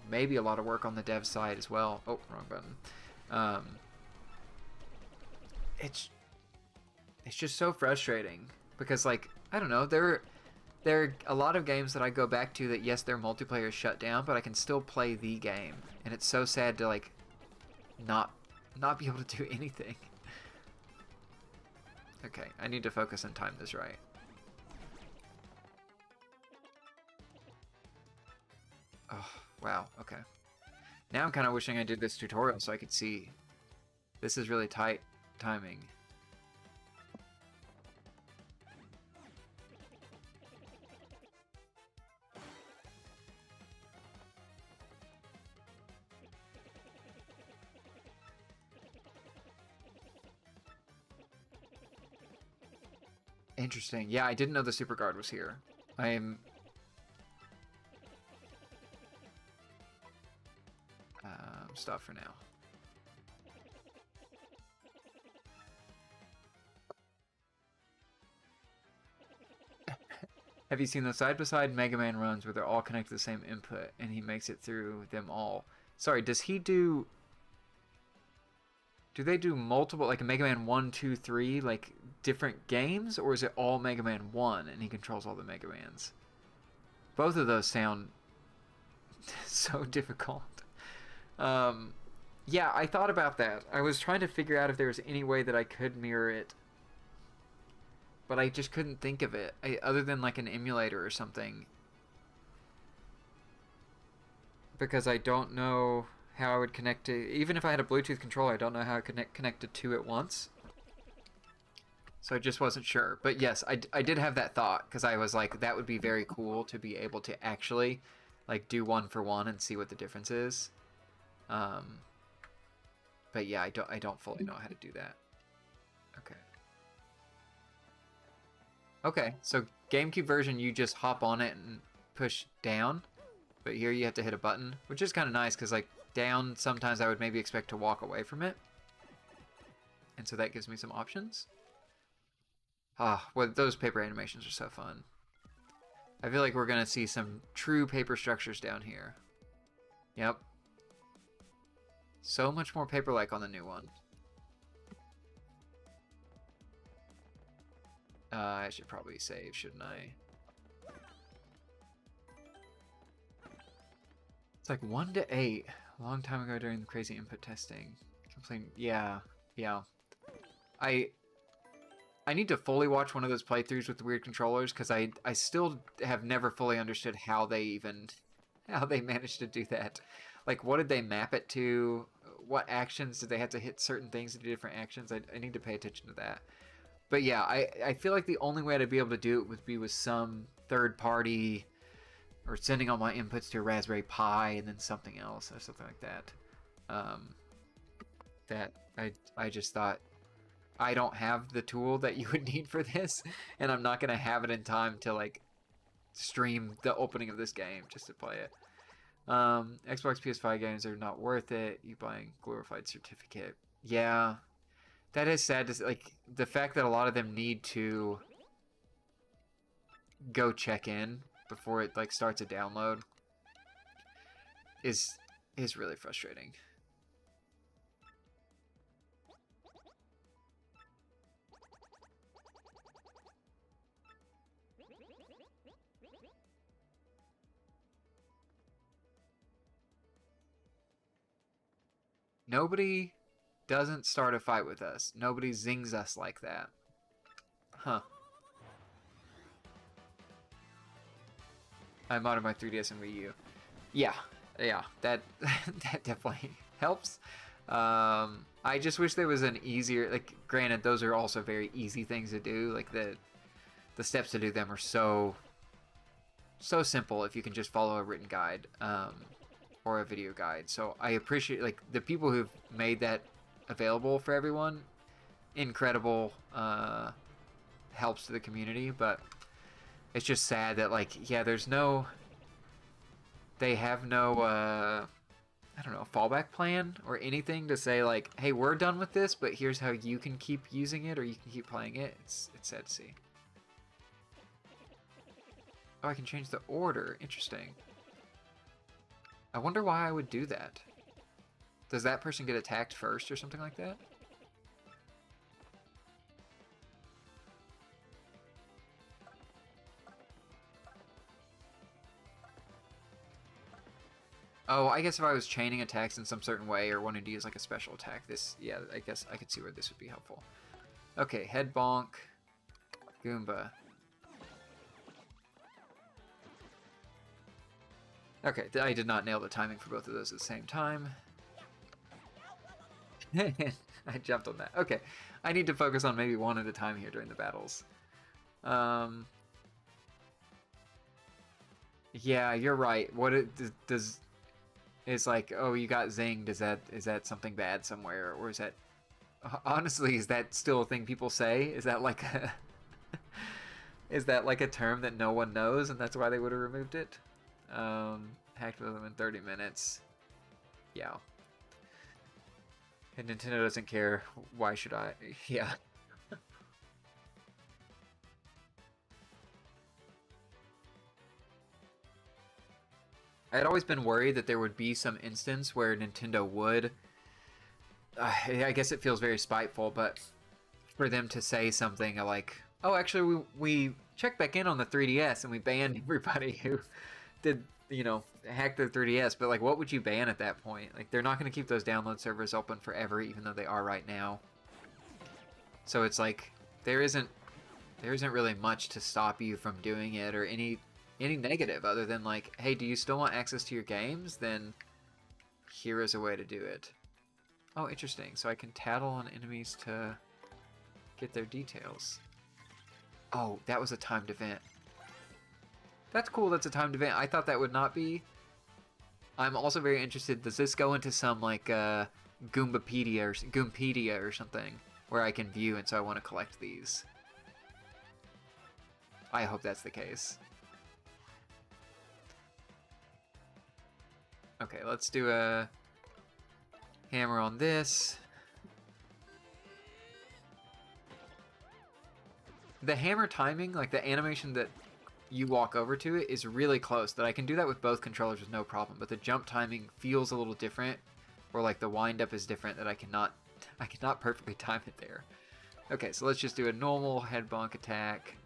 maybe a lot of work on the dev side as well. Oh, wrong button. It's just so frustrating because, like, I don't know, there are a lot of games that I go back to that, yes, their multiplayer is shut down, but I can still play the game, and it's so sad to like not be able to do anything. Okay, I need to focus and time this right. Oh, wow, okay. Now I'm kind of wishing I did this tutorial so I could see. This is really tight timing. Interesting. Yeah, I didn't know the Super Guard was here. I'm... stop for now. Have you seen the side-by-side Mega Man runs where they're all connected to the same input and he makes it through them all? Sorry, does he do... Do they do multiple, like a Mega Man 1, 2, 3, like different games? Or is it all Mega Man 1 and he controls all the Mega Mans? Both of those sound so difficult. Yeah, I thought about that. I was trying to figure out if there was any way that I could mirror it, but I just couldn't think of it, other than like an emulator or something. Because I don't know how I would connect to... Even if I had a Bluetooth controller, I don't know how I could connect to two at once. So I just wasn't sure. But yes, I did have that thought, because I was like, that would be very cool to be able to actually like do one for one and see what the difference is. But yeah, I don't fully know how to do that. Okay. Okay, so GameCube version, you just hop on it and push down. But here you have to hit a button, which is kind of nice because, like, down, sometimes I would maybe expect to walk away from it. And so that gives me some options. Ah, well, those paper animations are so fun. I feel like we're going to see some true paper structures down here. Yep. So much more paper-like on the new one. I should probably save, shouldn't I? It's like 1 to 8. A long time ago during the crazy input testing. Complain. Yeah, yeah. I need to fully watch one of those playthroughs with the weird controllers because I still have never fully understood how they managed to do that. Like, what did they map it to? What actions did they have to hit certain things to do different actions? I need to pay attention to that. But yeah, I feel like the only way to be able to do it would be with some third party or sending all my inputs to a Raspberry Pi and then something else or something like that. That I just thought I don't have the tool that you would need for this, and I'm not gonna have it in time to like stream the opening of this game just to play it. Xbox PS5 games are not worth it. You buying glorified certificate. Yeah, that is sad to like the fact that a lot of them need to go check in before it like starts a download is really frustrating. Nobody doesn't start a fight with us. Nobody zings us like that. Huh. I modded my 3DS and Wii U. Yeah, that that definitely helps. I just wish there was an easier, like, granted, those are also very easy things to do. Like the steps to do them are so simple if you can just follow a written guide or a video guide. So I appreciate like the people who've made that available for everyone. Incredible helps to the community, but it's just sad that like there's no, they have no I don't know, fallback plan or anything to say like, hey, we're done with this, but here's how you can keep using it or you can keep playing it. It's sad to see. Oh, I can change the order. Interesting. I wonder why I would do that. Does that person get attacked first or something like that? Oh, I guess if I was chaining attacks in some certain way or wanted to use like a special attack, this, yeah, I guess I could see where this would be helpful. Okay, head bonk, Goomba. Okay, I did not nail the timing for both of those at the same time. I jumped on that. Okay, I need to focus on maybe one at a time here during the battles. Yeah, you're right. What it does is like, oh, you got zinged. Is that something bad somewhere, or is that honestly is that still a thing people say? Is that like a is that like a term that no one knows, and that's why they would have removed it? Hacked with them in 30 minutes. Yeah. And Nintendo doesn't care. Why should I? Yeah. I had always been worried that there would be some instance where Nintendo would. I guess it feels very spiteful, but for them to say something like, "Oh, actually, we checked back in on the 3DS and we banned everybody who did, hack their 3DS." But like, what would you ban at that point? Like, they're not going to keep those download servers open forever, even though they are right now. So it's like there isn't really much to stop you from doing it or any negative other than like, hey, do you still want access to your games? Then here is a way to do it. Oh, interesting. So I can tattle on enemies to get their details. Oh, that was a timed event. That's cool, that's a timed event. I thought that would not be. I'm also very interested, does this go into some like Goompedia or something where I can view, and so I want to collect these? I hope that's the case. Okay, let's do a hammer on this. The hammer timing, like the animation that you walk over to it, is really close. That I can do that with both controllers with no problem, but the jump timing feels a little different, or like the wind up is different, that I cannot perfectly time it there. Okay, so let's just do a normal head bonk attack.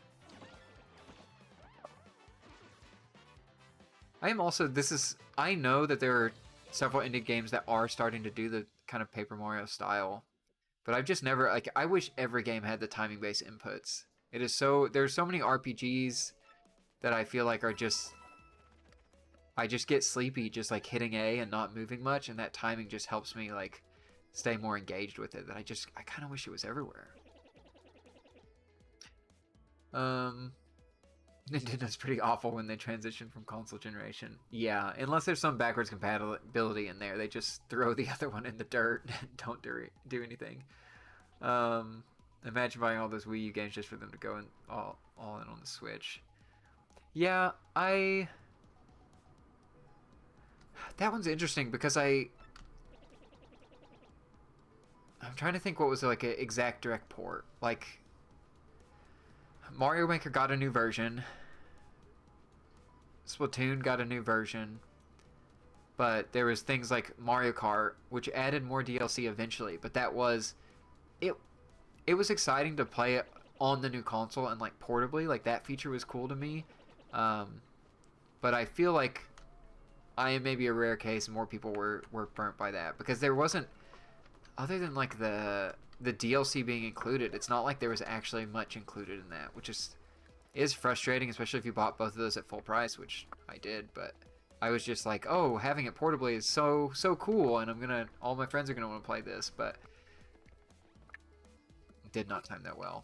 I am also, I know that there are several indie games that are starting to do the kind of Paper Mario style, but I've just never, like, I wish every game had the timing based inputs. It is so, there's so many RPGs that I feel like are just, I just get sleepy just like hitting A and not moving much, and that timing just helps me like stay more engaged with it. That I kind of wish it was everywhere. Nintendo's pretty awful when they transition from console generation. Yeah, unless there's some backwards compatibility in there, they just throw the other one in the dirt and don't do anything. Imagine buying all those Wii U games just for them to go in all in on the Switch. Yeah, that one's interesting because I'm trying to think what was like an exact direct port. Like Mario Maker got a new version. Splatoon got a new version. But there was things like Mario Kart, which added more DLC eventually, but that was it it was exciting to play it on the new console and like portably. Like that feature was cool to me. But I feel like I am maybe a rare case. More people were burnt by that because there wasn't, other than like the DLC being included. It's not like there was actually much included in that, which is frustrating, especially if you bought both of those at full price, which I did. But I was just like, oh, having it portably is so cool, and all my friends are gonna want to play this, but it did not time that well.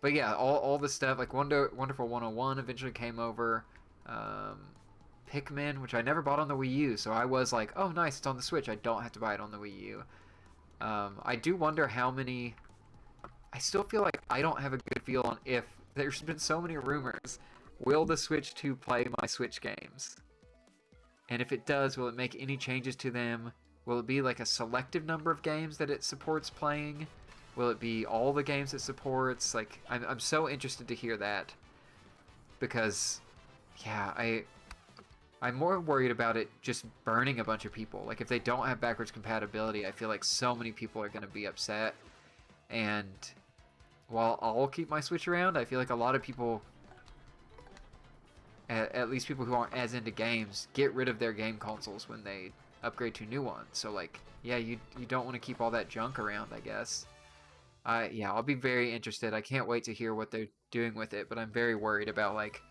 But yeah, all the stuff like Wonderful 101 eventually came over. Pikmin, which I never bought on the Wii U, so I was like, oh nice, it's on the Switch, I don't have to buy it on the Wii U. I do wonder how many, I still feel like I don't have a good feel on if, there's been so many rumors, will the Switch 2 play my Switch games? And if it does, will it make any changes to them? Will it be like a selective number of games that it supports playing? Will it be all the games it supports? Like, I'm so interested to hear that. Because, yeah, I'm more worried about it just burning a bunch of people. Like, if they don't have backwards compatibility, I feel like so many people are going to be upset. And while I'll keep my Switch around, I feel like a lot of people, at least people who aren't as into games, get rid of their game consoles when they upgrade to new ones. So, like, yeah, you don't want to keep all that junk around, I guess. Yeah, I'll be very interested. I can't wait to hear what they're doing with it, but I'm very worried about, like,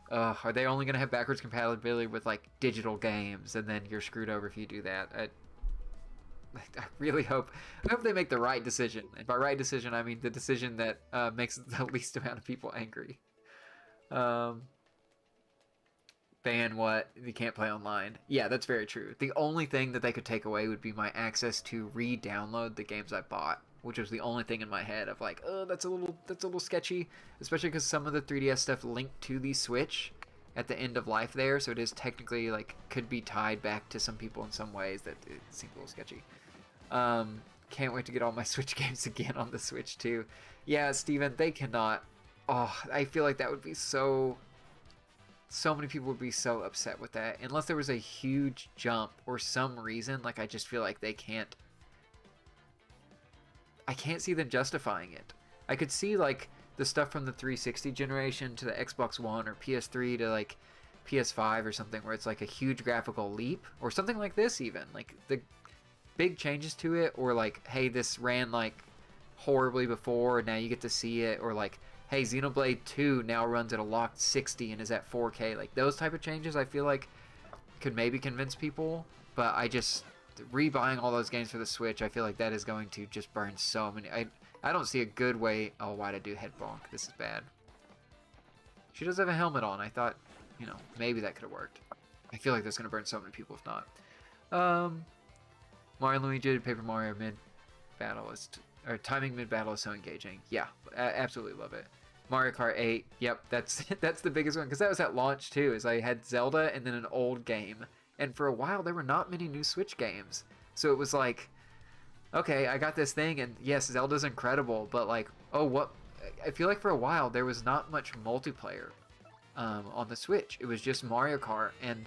are they only going to have backwards compatibility with like digital games, and then you're screwed over if you do that? I really hope they make the right decision, and by right decision I mean the decision that makes the least amount of people angry. Ban what? You can't play online. Yeah, that's very true. The only thing that they could take away would be my access to re-download the games I bought, which was the only thing in my head of like, oh, that's a little sketchy, especially because some of the 3DS stuff linked to the Switch at the end of life there, so it is technically like could be tied back to some people in some ways that it seems a little sketchy. Can't wait to get all my Switch games again on the Switch too. Yeah, Steven, they cannot. Oh, I feel like that would be so many people would be so upset with that unless there was a huge jump or some reason. Like, I just feel like I can't see them justifying it. I could see like the stuff from the 360 generation to the Xbox One or PS3 to like PS5 or something where it's like a huge graphical leap, or something like this even. Like the big changes to it, or like, hey, this ran like horribly before and now you get to see it, or like, hey, Xenoblade 2 now runs at a locked 60 and is at 4K. Like those type of changes I feel like could maybe convince people, but I just rebuying all those games for the Switch, I feel like that is going to just burn so many. I don't see a good way. Oh, why'd I do head bonk? This is bad. She does have a helmet on. I thought, maybe that could have worked. I feel like that's going to burn so many people if not. Mario and Luigi Paper Mario mid-battle or timing mid-battle is so engaging. Yeah, absolutely love it. Mario Kart 8, yep, that's the biggest one, because that was at launch too, is I had Zelda and then an old game. And for a while, there were not many new Switch games. So it was like, okay, I got this thing, and yes, Zelda's incredible, but like, oh, what? I feel like for a while, there was not much multiplayer on the Switch. It was just Mario Kart, and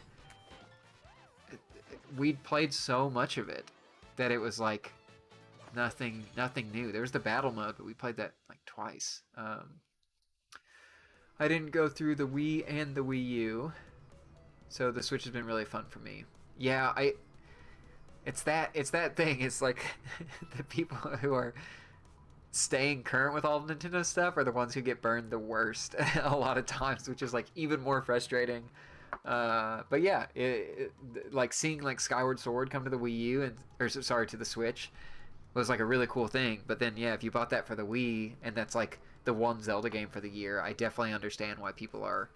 we'd played so much of it that it was like nothing new. There was the battle mode, but we played that like twice. I didn't go through the Wii and the Wii U. So the Switch has been really fun for me. Yeah, it's that thing. It's like the people who are staying current with all of Nintendo stuff are the ones who get burned the worst a lot of times, which is like even more frustrating. But yeah, like seeing like Skyward Sword come to the Wii U and or sorry to the Switch was like a really cool thing. But then yeah, if you bought that for the Wii and that's like the one Zelda game for the year, I definitely understand why people are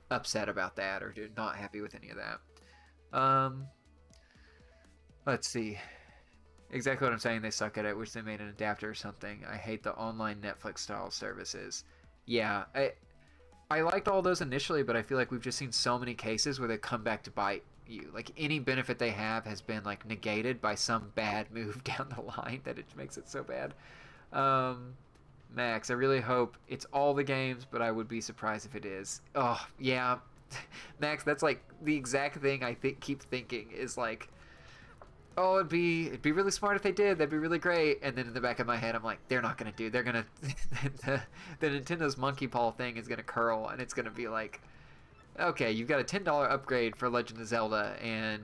upset about that or not happy with any of that. Let's see. Exactly what I'm saying. They suck at it. Wish they made an adapter or something. I hate the online Netflix style services. Yeah, I liked all those initially, but I feel like we've just seen so many cases where they come back to bite you. Like any benefit they have has been like negated by some bad move down the line that it makes it so bad. Um, Max, I really hope it's all the games, but I would be surprised if it is. Oh yeah, Max, that's like the exact thing I keep thinking is like, oh, it'd be really smart if they did. That'd be really great. And then in the back of my head, I'm like, they're not gonna do. They're gonna the Nintendo's monkey paw thing is gonna curl, and it's gonna be like, okay, you've got a $10 upgrade for Legend of Zelda, and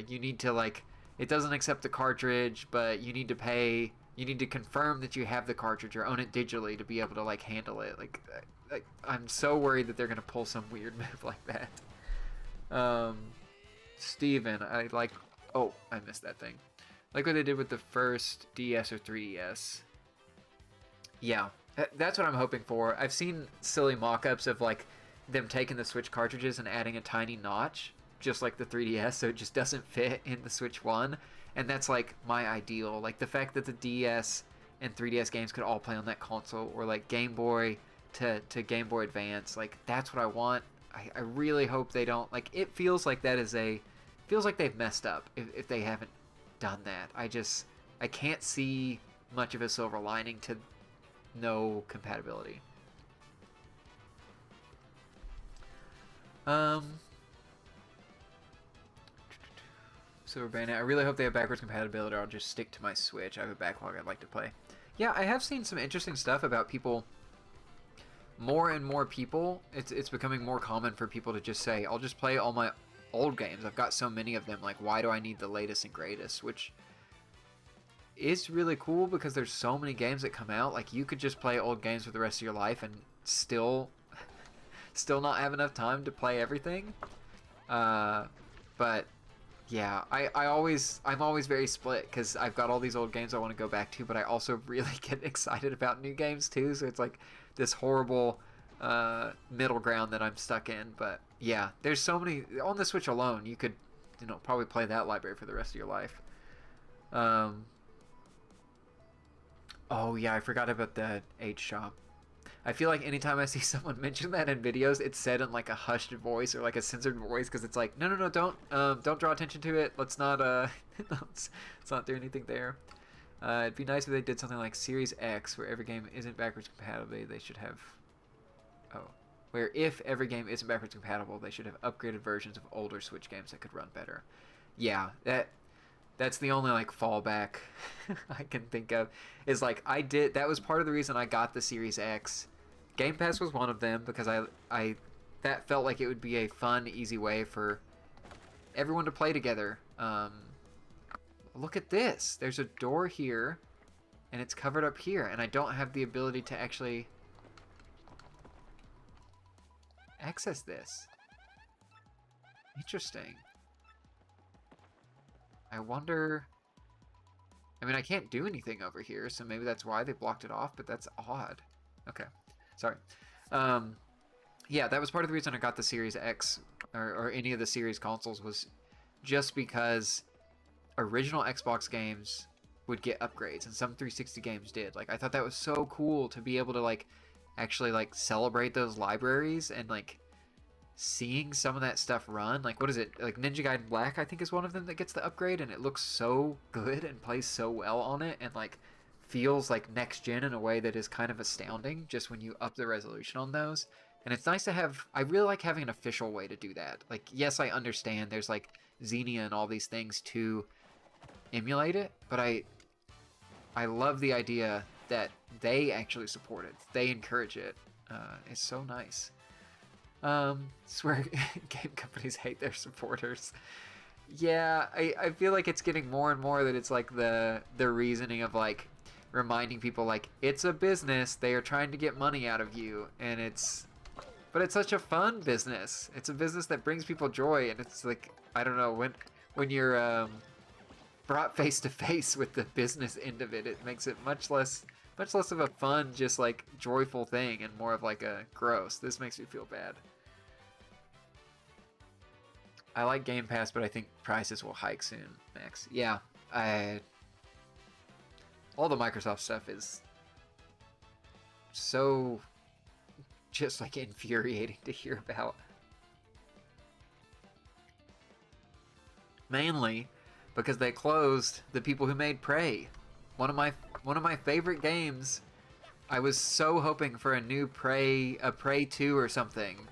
you need to like, it doesn't accept the cartridge, but you need to pay. You need to confirm that you have the cartridge or own it digitally to be able to like handle it. Like I'm so worried that they're gonna pull some weird move like that. Steven, I like. Oh, I missed that thing. Like what they did with the first DS or 3DS. Yeah, that's what I'm hoping for. I've seen silly mock-ups of like them taking the Switch cartridges and adding a tiny notch, just like the 3DS, so it just doesn't fit in the Switch One. And that's like my ideal. Like the fact that the DS and 3DS games could all play on that console, or like Game Boy to Game Boy Advance. Like that's what I want. I really hope they don't. Like it feels like that is a feels like they've messed up if they haven't done that. I can't see much of a silver lining to no compatibility. Silver Bayonet. I really hope they have backwards compatibility, or I'll just stick to my Switch. I have a backlog I'd like to play. Yeah, I have seen some interesting stuff about people. More and more people, it's becoming more common for people to just say, I'll just play all my old games. I've got so many of them. Like, why do I need the latest and greatest? Which is really cool because there's so many games that come out. Like, you could just play old games for the rest of your life and still not have enough time to play everything. But yeah, I'm always very split because I've got all these old games I want to go back to, but I also really get excited about new games too. So it's like this horrible middle ground that I'm stuck in. But yeah, there's so many on the Switch alone. You could, probably play that library for the rest of your life. Oh yeah, I forgot about the H shop. I feel like anytime I see someone mention that in videos, it's said in like a hushed voice or like a censored voice because it's like, no, don't draw attention to it. Let's not let's not do anything there. It'd be nice if they did something like Series X, where every game isn't backwards compatible. They should have, where if every game isn't backwards compatible, they should have upgraded versions of older Switch games that could run better. Yeah, that's the only like fallback I can think of. Is like that was part of the reason I got the Series X. Game Pass was one of them because I that felt like it would be a fun, easy way for everyone to play together. Look at this. There's a door here, and it's covered up here, and I don't have the ability to actually access this. Interesting. I wonder... I mean, I can't do anything over here, so maybe that's why they blocked it off, but that's odd. Okay. Sorry. Yeah, that was part of the reason I got the Series X, or any of the Series consoles, was just because original Xbox games would get upgrades, and some 360 games did. Like, I thought that was so cool to be able to, like, actually, like, celebrate those libraries, and, like, seeing some of that stuff run. Like, what is it? Like, Ninja Gaiden Black, I think, is one of them that gets the upgrade, and it looks so good and plays so well on it, and, like, feels like next gen in a way that is kind of astounding just when you up the resolution on those. And it's nice to have... I really like having an official way to do that. Like, yes, I understand there's, like, Xenia and all these things to emulate it, but I love the idea that they actually support it. They encourage it. It's so nice. Swear game companies hate their supporters. Yeah, I feel like it's getting more and more that it's like the reasoning of like reminding people like it's a business, they are trying to get money out of you, and but it's such a fun business. It's a business that brings people joy, and it's like I don't know, when you're brought face to face with the business end of it, it makes it much less of a fun, just like joyful thing, and more of like a gross. This makes me feel bad. I like Game Pass, but I think prices will hike soon, Max. Yeah, all the Microsoft stuff is so just like infuriating to hear about. Mainly because they closed the people who made Prey. One of my favorite games. I was so hoping for a new Prey, a Prey 2 or something.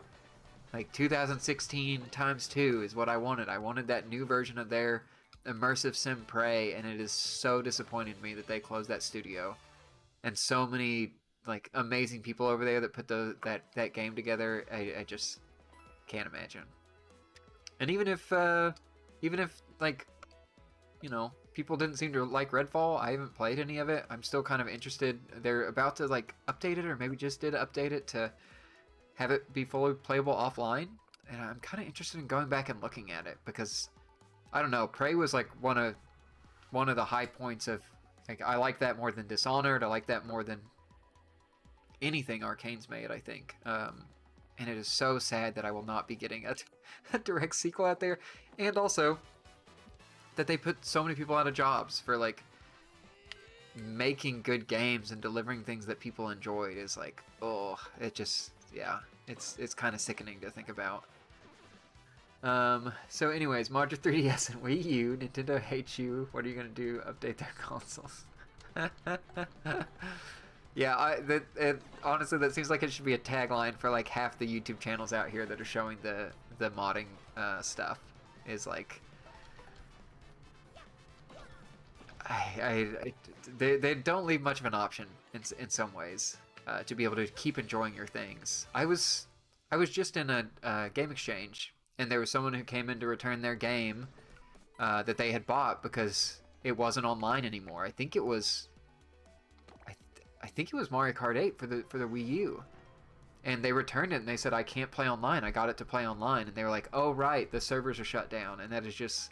Like 2016 times 2 is what I wanted. I wanted that new version of their immersive sim Prey, and it is so disappointing to me that they closed that studio. And so many like amazing people over there that put that game together. I just can't imagine. And even if like, you know, people didn't seem to like Redfall, I haven't played any of it. I'm still kind of interested. They're about to like update it, or maybe just did update it to have it be fully playable offline, and I'm kind of interested in going back and looking at it because I don't know. Prey was like one of the high points of like I like that more than Dishonored. I like that more than anything Arcane's made, I think. And it is so sad that I will not be getting a direct sequel out there, and also that they put so many people out of jobs for like making good games and delivering things that people enjoyed is like, oh, it just, yeah, it's kind of sickening to think about. So anyways, Module 3DS and Wii U, Nintendo hates you. What are you gonna do? Update their consoles? Yeah, honestly, that seems like it should be a tagline for like half the YouTube channels out here that are showing the modding stuff. Is like, they don't leave much of an option in some ways to be able to keep enjoying your things. I was just in a game exchange, and there was someone who came in to return their game that they had bought because it wasn't online anymore. I think it was Mario Kart 8 for the Wii U. And they returned it and they said, I can't play online. I got it to play online. And they were like, oh, right, the servers are shut down. And that is just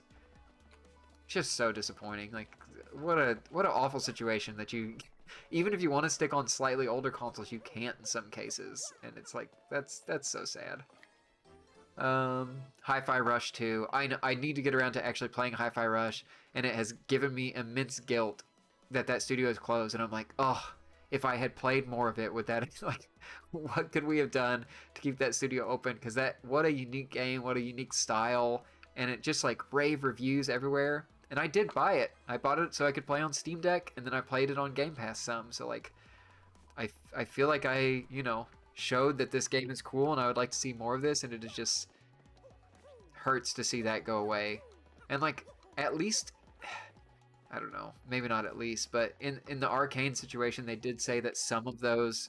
so disappointing. Like, what an awful situation that you, even if you want to stick on slightly older consoles, you can't in some cases. And it's like, that's so sad. Hi-Fi Rush 2. I need to get around to actually playing Hi-Fi Rush. And it has given me immense guilt that studio is closed. And I'm like, oh, if I had played more of it, would that like, what could we have done to keep that studio open? Because what a unique game, what a unique style, and it just like rave reviews everywhere. And I did buy it. I bought it so I could play on Steam Deck, and then I played it on Game Pass some. So like, I feel like I, you know, showed that this game is cool, and I would like to see more of this, and it just hurts to see that go away. And like, at least, I don't know, maybe not at least, but in the Arcane situation, they did say that some of those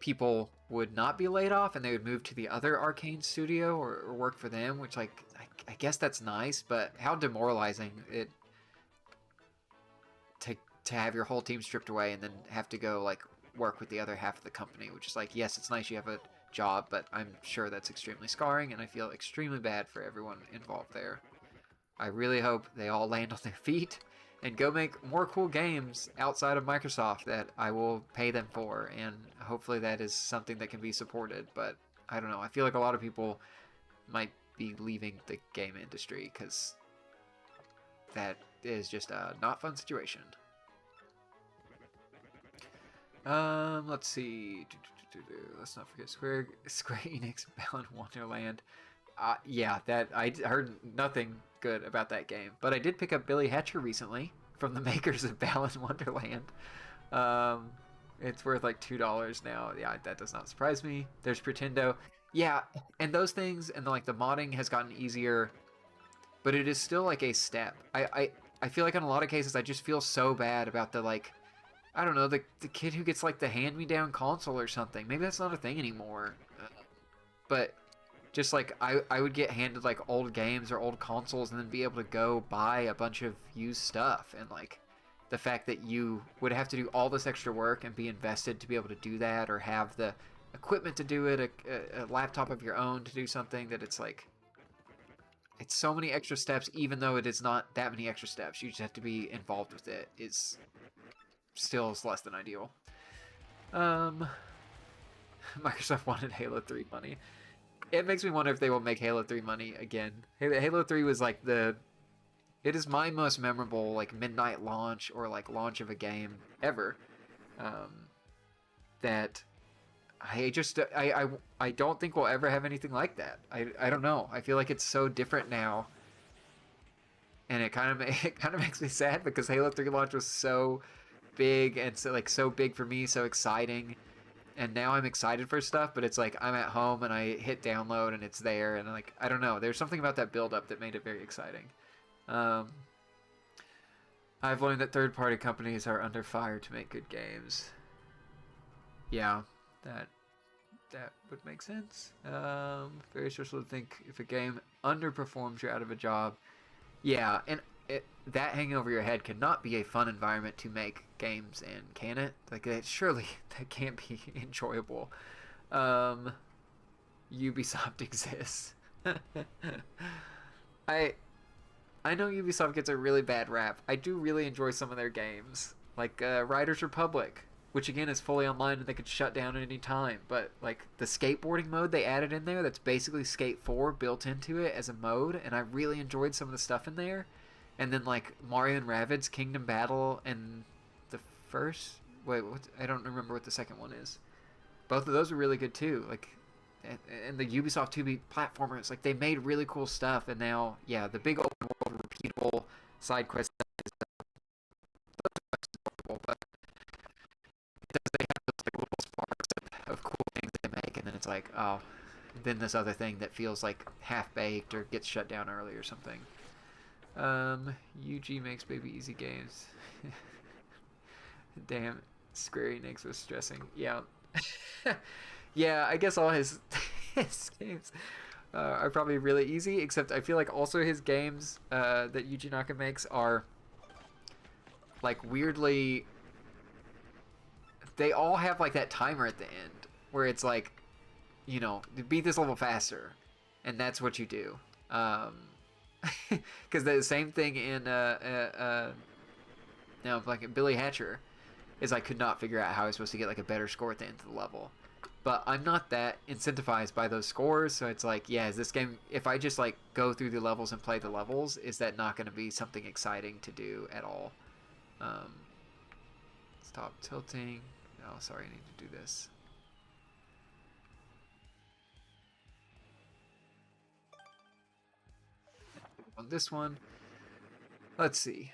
people would not be laid off and they would move to the other Arcane studio or work for them, which like I guess that's nice, but how demoralizing it to have your whole team stripped away and then have to go like work with the other half of the company, which is like, yes, it's nice you have a job, but I'm sure that's extremely scarring, and I feel extremely bad for everyone involved there. I really hope they all land on their feet and go make more cool games outside of Microsoft that I will pay them for, and hopefully that is something that can be supported. But I don't know, I feel like a lot of people might be leaving the game industry because that is just a not fun situation. Let's see. Let's not forget Square Enix Balan Wonderland. Yeah, that I heard nothing good about that game, but I did pick up Billy Hatcher recently from the makers of Balan Wonderland. It's worth like $2 now. Yeah, that does not surprise me. There's Pretendo. Yeah, and those things, and like the modding has gotten easier, but it is still like a step. I feel like in a lot of cases I just feel so bad about the like I don't know, the kid who gets like the hand-me-down console or something. Maybe that's not a thing anymore. But just like I would get handed like old games or old consoles and then be able to go buy a bunch of used stuff, and like the fact that you would have to do all this extra work and be invested to be able to do that, or have the equipment to do it, a laptop of your own to do something, that it's like it's so many extra steps, even though it is not that many extra steps. You just have to be involved with it. Is still less than ideal. Microsoft wanted Halo 3 money. It makes me wonder if they will make Halo 3 money again. Halo 3 was like it is my most memorable like midnight launch or like launch of a game ever. That I don't think we'll ever have anything like that. I don't know. I feel like it's so different now, and it kind of makes me sad because Halo 3 launch was so big, and so big for me, so exciting. And now I'm excited for stuff, but it's like I'm at home and I hit download and it's there, and like I don't know. There's something about that build up that made it very exciting. I've learned that third-party companies are under fire to make good games. Yeah, that would make sense. Very stressful to think if a game underperforms, you're out of a job. Yeah, and that hanging over your head cannot be a fun environment to make games in, can it? Like, surely that can't be enjoyable. Ubisoft exists. I know Ubisoft gets a really bad rap. I do really enjoy some of their games, like Riders Republic, which again is fully online and they could shut down at any time. But like the skateboarding mode they added in there, that's basically Skate 4 built into it as a mode, and I really enjoyed some of the stuff in there. And then like Mario and Rabbids Kingdom Battle and the first, I don't remember what the second one is. Both of those were really good too. Like, and the Ubisoft 2B platformers, like they made really cool stuff. And now, yeah, the big open world repeatable side quest is horrible, but they have those like little sparks of cool things they make, and then it's like, oh, then this other thing that feels like half baked or gets shut down early or something. UG makes baby easy games. Damn, Square Enix was stressing. Yeah. Yeah, I guess all his games are probably really easy, except I feel like also his games that Yuji Naka makes are like weirdly, they all have like that timer at the end where it's like, you know, beat this level faster, and that's what you do. Because the same thing in like Billy Hatcher is I could not figure out how I was supposed to get like a better score at the end of the level. But I'm not that incentivized by those scores, so it's like, yeah, is this game, if I just like go through the levels and play the levels, is that not going to be something exciting to do at all? Stop tilting. Oh, sorry, I need to do this. On this one, let's see.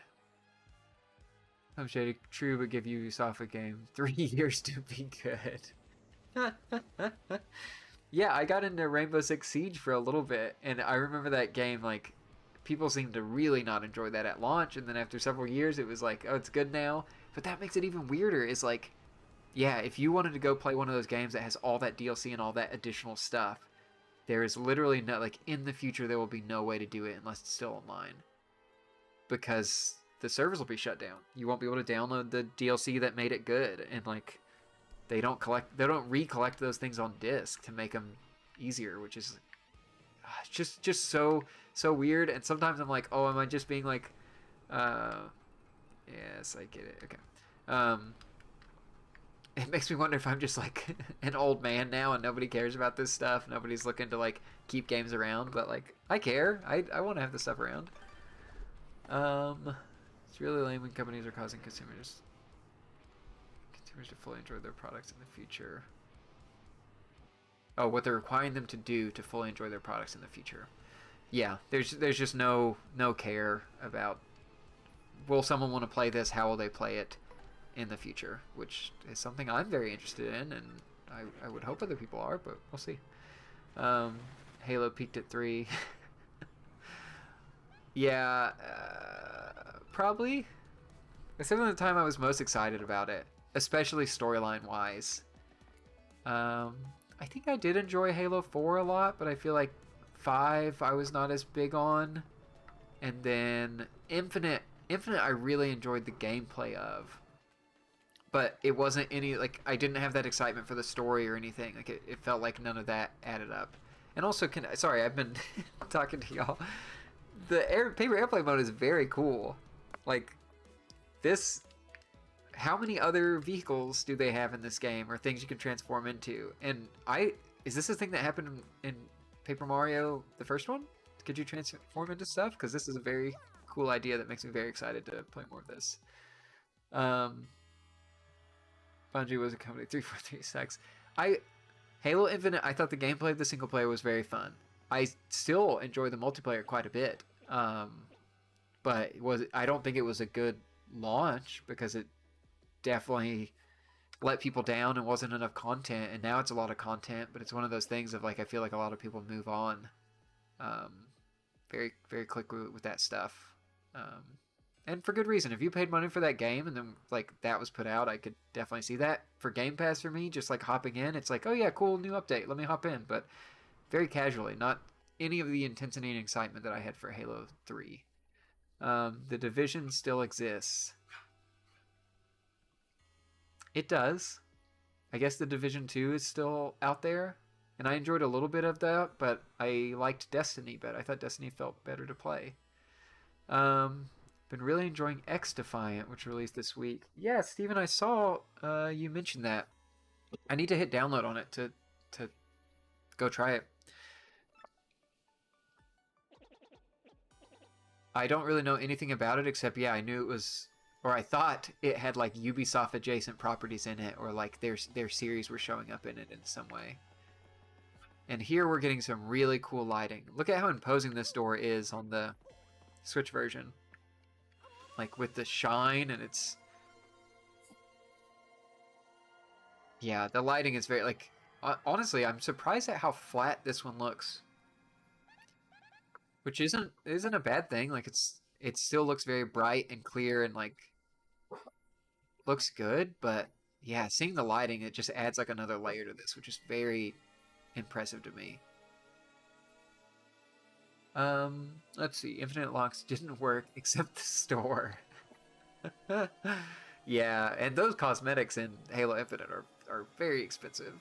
I'm shady, true, but give Ubisoft a game 3 years to be good. Yeah, I got into Rainbow Six Siege for a little bit, and I remember that game, like, people seemed to really not enjoy that at launch, and then after several years it was like, oh, it's good now. But that makes it even weirder, is like, yeah, if you wanted to go play one of those games that has all that DLC and all that additional stuff, there is literally no, like, in the future there will be no way to do it unless it's still online. Because the servers will be shut down. You won't be able to download the DLC that made it good, and like, they don't recollect those things on disc to make them easier, which is just so weird. And sometimes I'm like, oh, am I just being like, yes, I get it. Okay. It makes me wonder if I'm just like an old man now and nobody cares about this stuff. Nobody's looking to like keep games around, but like I care. I want to have this stuff around. It's really lame when companies are causing consumers to fully enjoy their products in the future. Oh, what they're requiring them to do to fully enjoy their products in the future. Yeah, there's just no care about, will someone want to play this? How will they play it in the future? Which is something I'm very interested in, and I would hope other people are, but we'll see. Halo peaked at 3. Yeah, probably. It's definitely the time I was most excited about it, especially storyline wise. Um, I think I did enjoy Halo 4 a lot, but I feel like 5 I was not as big on. And then Infinite I really enjoyed the gameplay of. But it wasn't any, like, I didn't have that excitement for the story or anything. Like, it felt like none of that added up. And also, sorry, I've been talking to y'all. The paper airplane mode is very cool. Like, this, how many other vehicles do they have in this game or things you can transform into? And is this a thing that happened in Paper Mario, the first one? Could you transform into stuff? Because this is a very cool idea that makes me very excited to play more of this. Bungie was a company 343 sucks. Halo Infinite, I thought the gameplay of the single player was very fun. I still enjoy the multiplayer quite a bit. But I don't think it was a good launch because it definitely let people down and wasn't enough content, and now it's a lot of content, but it's one of those things of like I feel like a lot of people move on very very quickly with that stuff, and for good reason. If you paid money for that game and then like that was put out, I could definitely see that. For Game Pass, for me, just like hopping in, it's like, oh yeah, cool, new update, let me hop in, but very casually, not any of the intensity and excitement that I had for Halo 3. The Division still exists. It does. I guess the Division 2 is still out there, and I enjoyed a little bit of that, but I liked Destiny better. I thought Destiny felt better to play. Been really enjoying X Defiant, which released this week. Yeah, Steven, I saw you mentioned that. I need to hit download on it to go try it. I don't really know anything about it except, yeah, I knew it was, or I thought it had like Ubisoft adjacent properties in it, or like their series were showing up in it in some way. And here we're getting some really cool lighting. Look at how imposing this door is on the Switch version. Like with the shine, and it's, yeah, the lighting is very, like, honestly, I'm surprised at how flat this one looks. Which isn't a bad thing. Like it still looks very bright and clear and like looks good, but yeah, seeing the lighting, it just adds like another layer to this, which is very impressive to me. Let's see. Infinite locks didn't work except the store. Yeah, and those cosmetics in Halo Infinite are very expensive.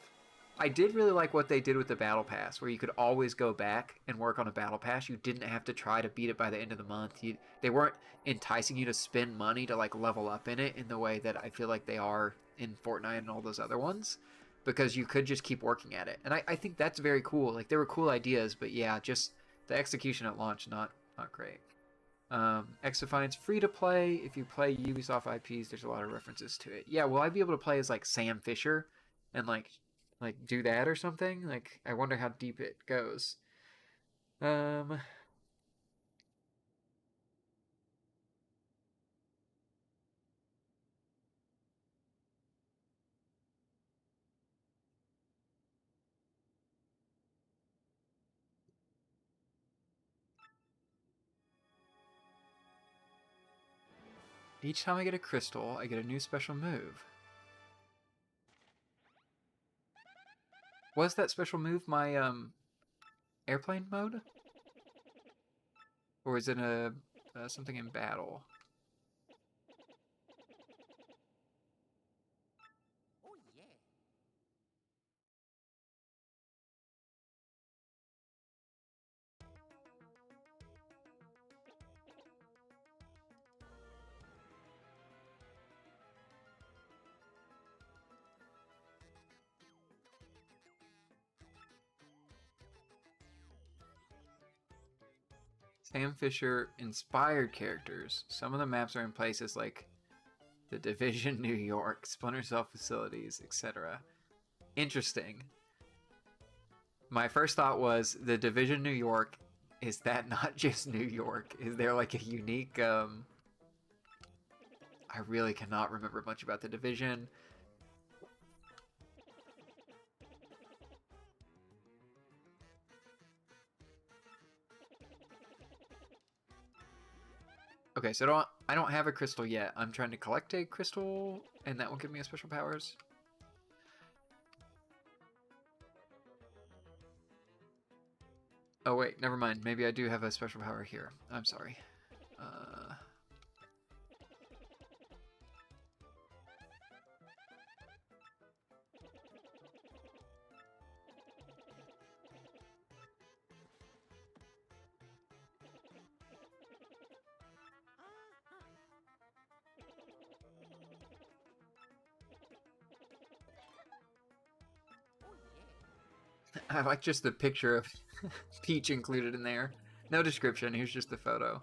I did really like what they did with the Battle Pass, where you could always go back and work on a Battle Pass. You didn't have to try to beat it by the end of the month. They weren't enticing you to spend money to like level up in it in the way that I feel like they are in Fortnite and all those other ones, because you could just keep working at it. And I think that's very cool. Like, there were cool ideas, but yeah, just the execution at launch, not great. X Defiant's free to play. If you play Ubisoft IPs, there's a lot of references to it. Yeah, will I be able to play as like Sam Fisher and like do that or something? Like, I wonder how deep it goes. Each time I get a crystal, I get a new special move. Was that special move my airplane mode, or is it a something in battle? Sam Fisher inspired characters. Some of the maps are in places like the Division New York, Splinter Cell facilities, etc. Interesting. My first thought was the Division New York. Is that not just New York? Is there like a unique? I really cannot remember much about the Division. Okay, so I don't have a crystal yet. I'm trying to collect a crystal, and that will give me a special powers. Oh wait, never mind. Maybe I do have a special power here. I'm sorry. I like just the picture of Peach included in there. No description, here's just the photo.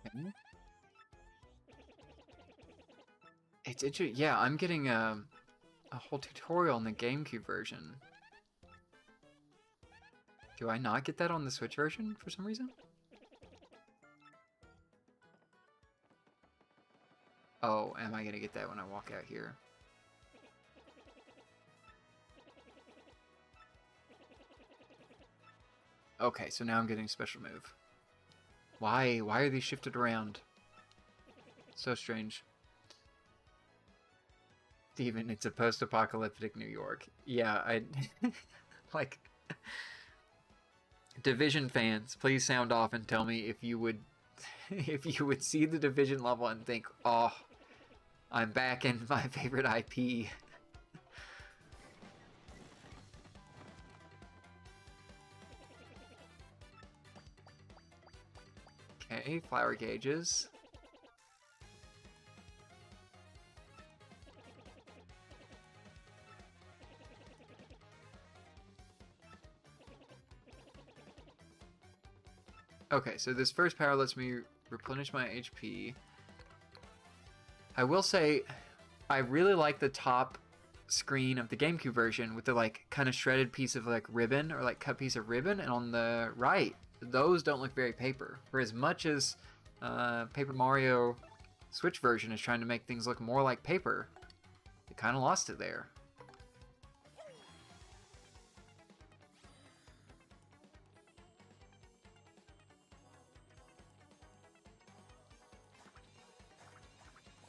Okay. It's interesting. Yeah, I'm getting a whole tutorial in the GameCube version. Do I not get that on the Switch version for some reason? Oh, am I gonna get that when I walk out here? Okay, so now I'm getting a special move. Why? Why are these shifted around? So strange. Steven, it's a post-apocalyptic New York. Yeah, I... like... Division fans, please sound off and tell me if you would... if you would see the Division level and think, oh, I'm back in my favorite IP. Okay, flower gauges. Okay, so this first power lets me replenish my HP. I will say, I really like the top screen of the GameCube version with the like kind of shredded piece of like ribbon or like cut piece of ribbon, and on the right, those don't look very paper. For as much as Paper Mario Switch version is trying to make things look more like paper, it kind of lost it there.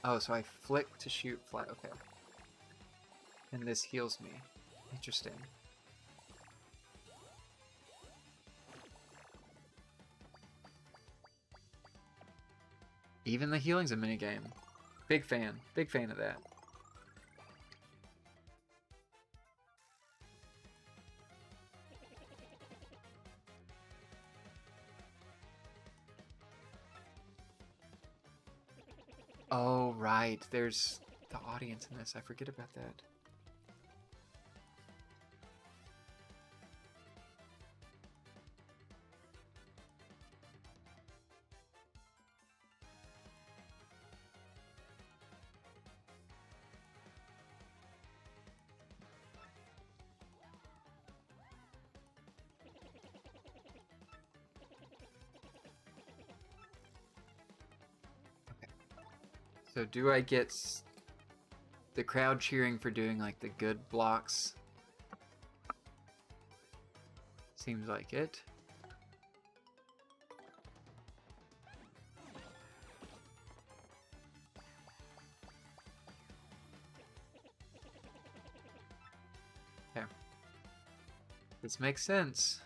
Oh, so I flick to shoot flat. Okay. And this heals me. Interesting. Even the healing's a minigame. Big fan. Big fan of that. Oh, right. There's the audience in this. I forget about that. So do I get the crowd cheering for doing like the good blocks? Seems like it. Okay. This makes sense.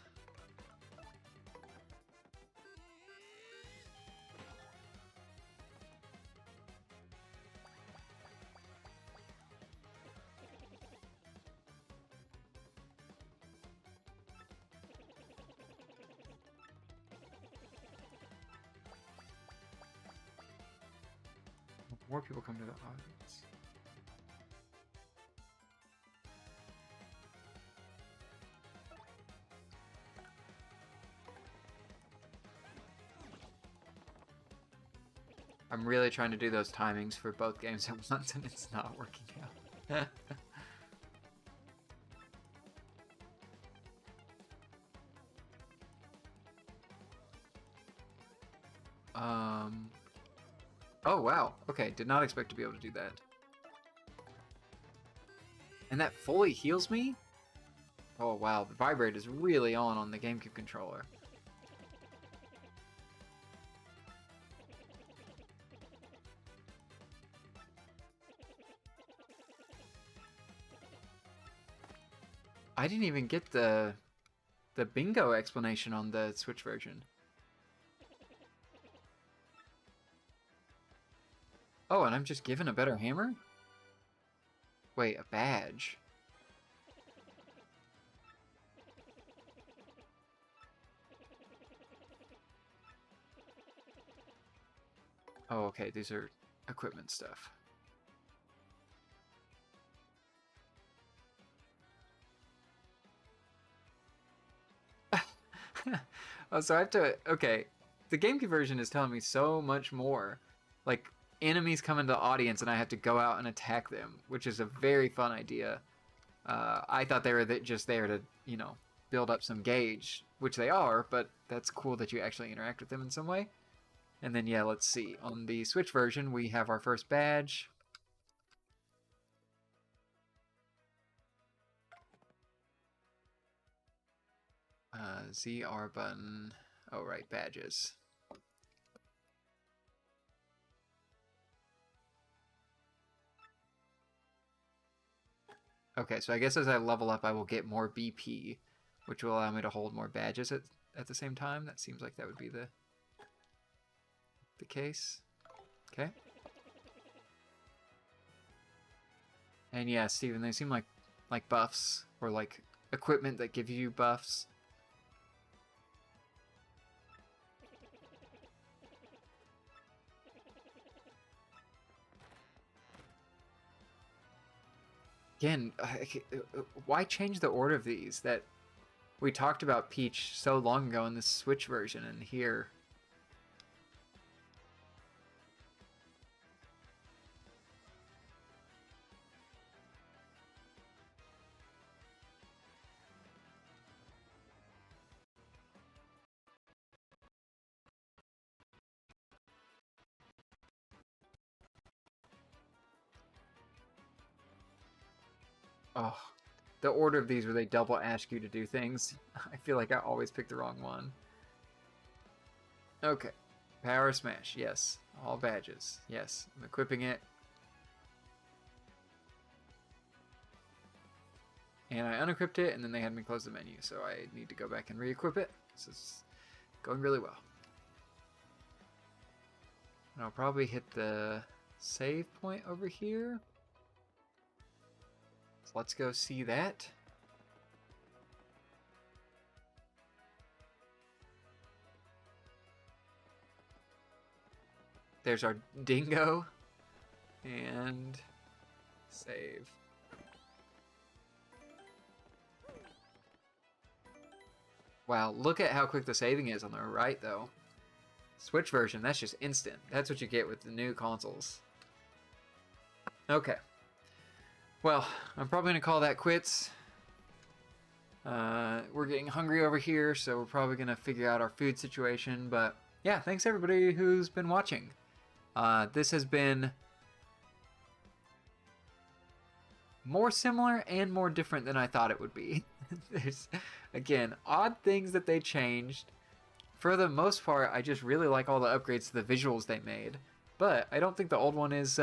More people come to the audience. I'm really trying to do those timings for both games at once, and it's not working out. Oh, wow. Okay, did not expect to be able to do that. And that fully heals me? Oh, wow. The vibrate is really on the GameCube controller. I didn't even get the bingo explanation on the Switch version. Oh, and I'm just given a better hammer? Wait, a badge? Oh, okay, these are equipment stuff. Oh, so I have to... Okay, the GameCube version is telling me so much more. Like, enemies come into the audience and I have to go out and attack them, which is a very fun idea. I thought they were just there to, you know, build up some gauge, which they are, but that's cool that you actually interact with them in some way. And then, yeah, let's see. On the Switch version, we have our first badge. ZR button. Oh, right, badges. Okay, so I guess as I level up, I will get more BP, which will allow me to hold more badges at the same time. That seems like that would be the case. Okay. And yeah, Steven, they seem like buffs or like equipment that give you buffs. Again, why change the order of these? That we talked about Peach so long ago in the Switch version, and here. Oh, the order of these where they double ask you to do things. I feel like I always pick the wrong one. Okay. Power Smash, yes. All badges, yes. I'm equipping it. And I unequipped it, and then they had me close the menu, so I need to go back and re-equip it. This is going really well. And I'll probably hit the save point over here. So let's go see that. There's our dingo. And save. Wow, look at how quick the saving is on the right, though. Switch version, that's just instant. That's what you get with the new consoles. Okay. Well, I'm probably going to call that quits. We're getting hungry over here, so we're probably going to figure out our food situation. But yeah, thanks everybody who's been watching. This has been more similar and more different than I thought it would be. There's, again, odd things that they changed. For the most part, I just really like all the upgrades to the visuals they made. But I don't think the old one is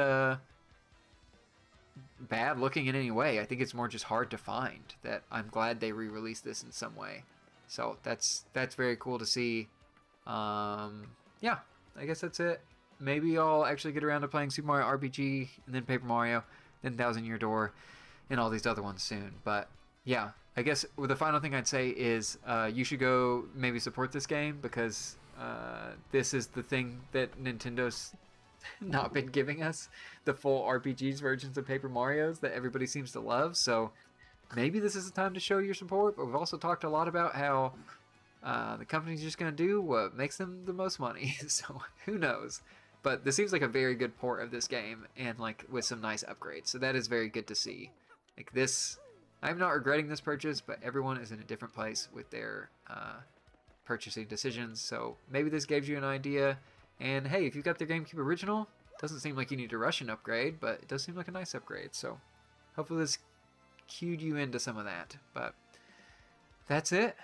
bad looking in any way. I think it's more just hard to find. That I'm glad they re-released this in some way. So that's very cool to see. Yeah, I guess that's it. Maybe I'll actually get around to playing Super Mario RPG, and then Paper Mario, then Thousand Year Door, and all these other ones soon. But yeah, I guess the final thing I'd say is you should go maybe support this game, because this is the thing that Nintendo's not been giving us, the full RPGs versions of Paper Mario's that everybody seems to love. So maybe this is the time to show your support. But we've also talked a lot about how the company's just going to do what makes them the most money. So who knows? But this seems like a very good port of this game, and like with some nice upgrades. So that is very good to see. Like this, I'm not regretting this purchase, but everyone is in a different place with their purchasing decisions. So maybe this gives you an idea. And hey, if you've got the GameCube original, doesn't seem like you need to rush an upgrade, but it does seem like a nice upgrade. So hopefully this cued you into some of that. But that's it.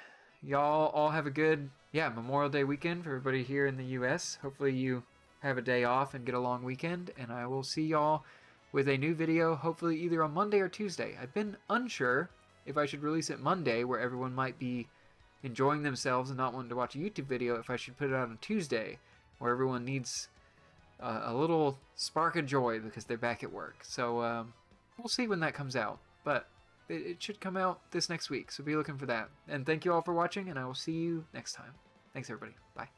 Y'all all have a good, Memorial Day weekend for everybody here in the US. Hopefully you have a day off and get a long weekend. And I will see y'all with a new video, hopefully either on Monday or Tuesday. I've been unsure if I should release it Monday, where everyone might be enjoying themselves and not wanting to watch a YouTube video, if I should put it out on Tuesday, where everyone needs a little spark of joy because they're back at work. So we'll see when that comes out, but it should come out this next week, so be looking for that. And thank you all for watching, and I will see you next time. Thanks, everybody. Bye.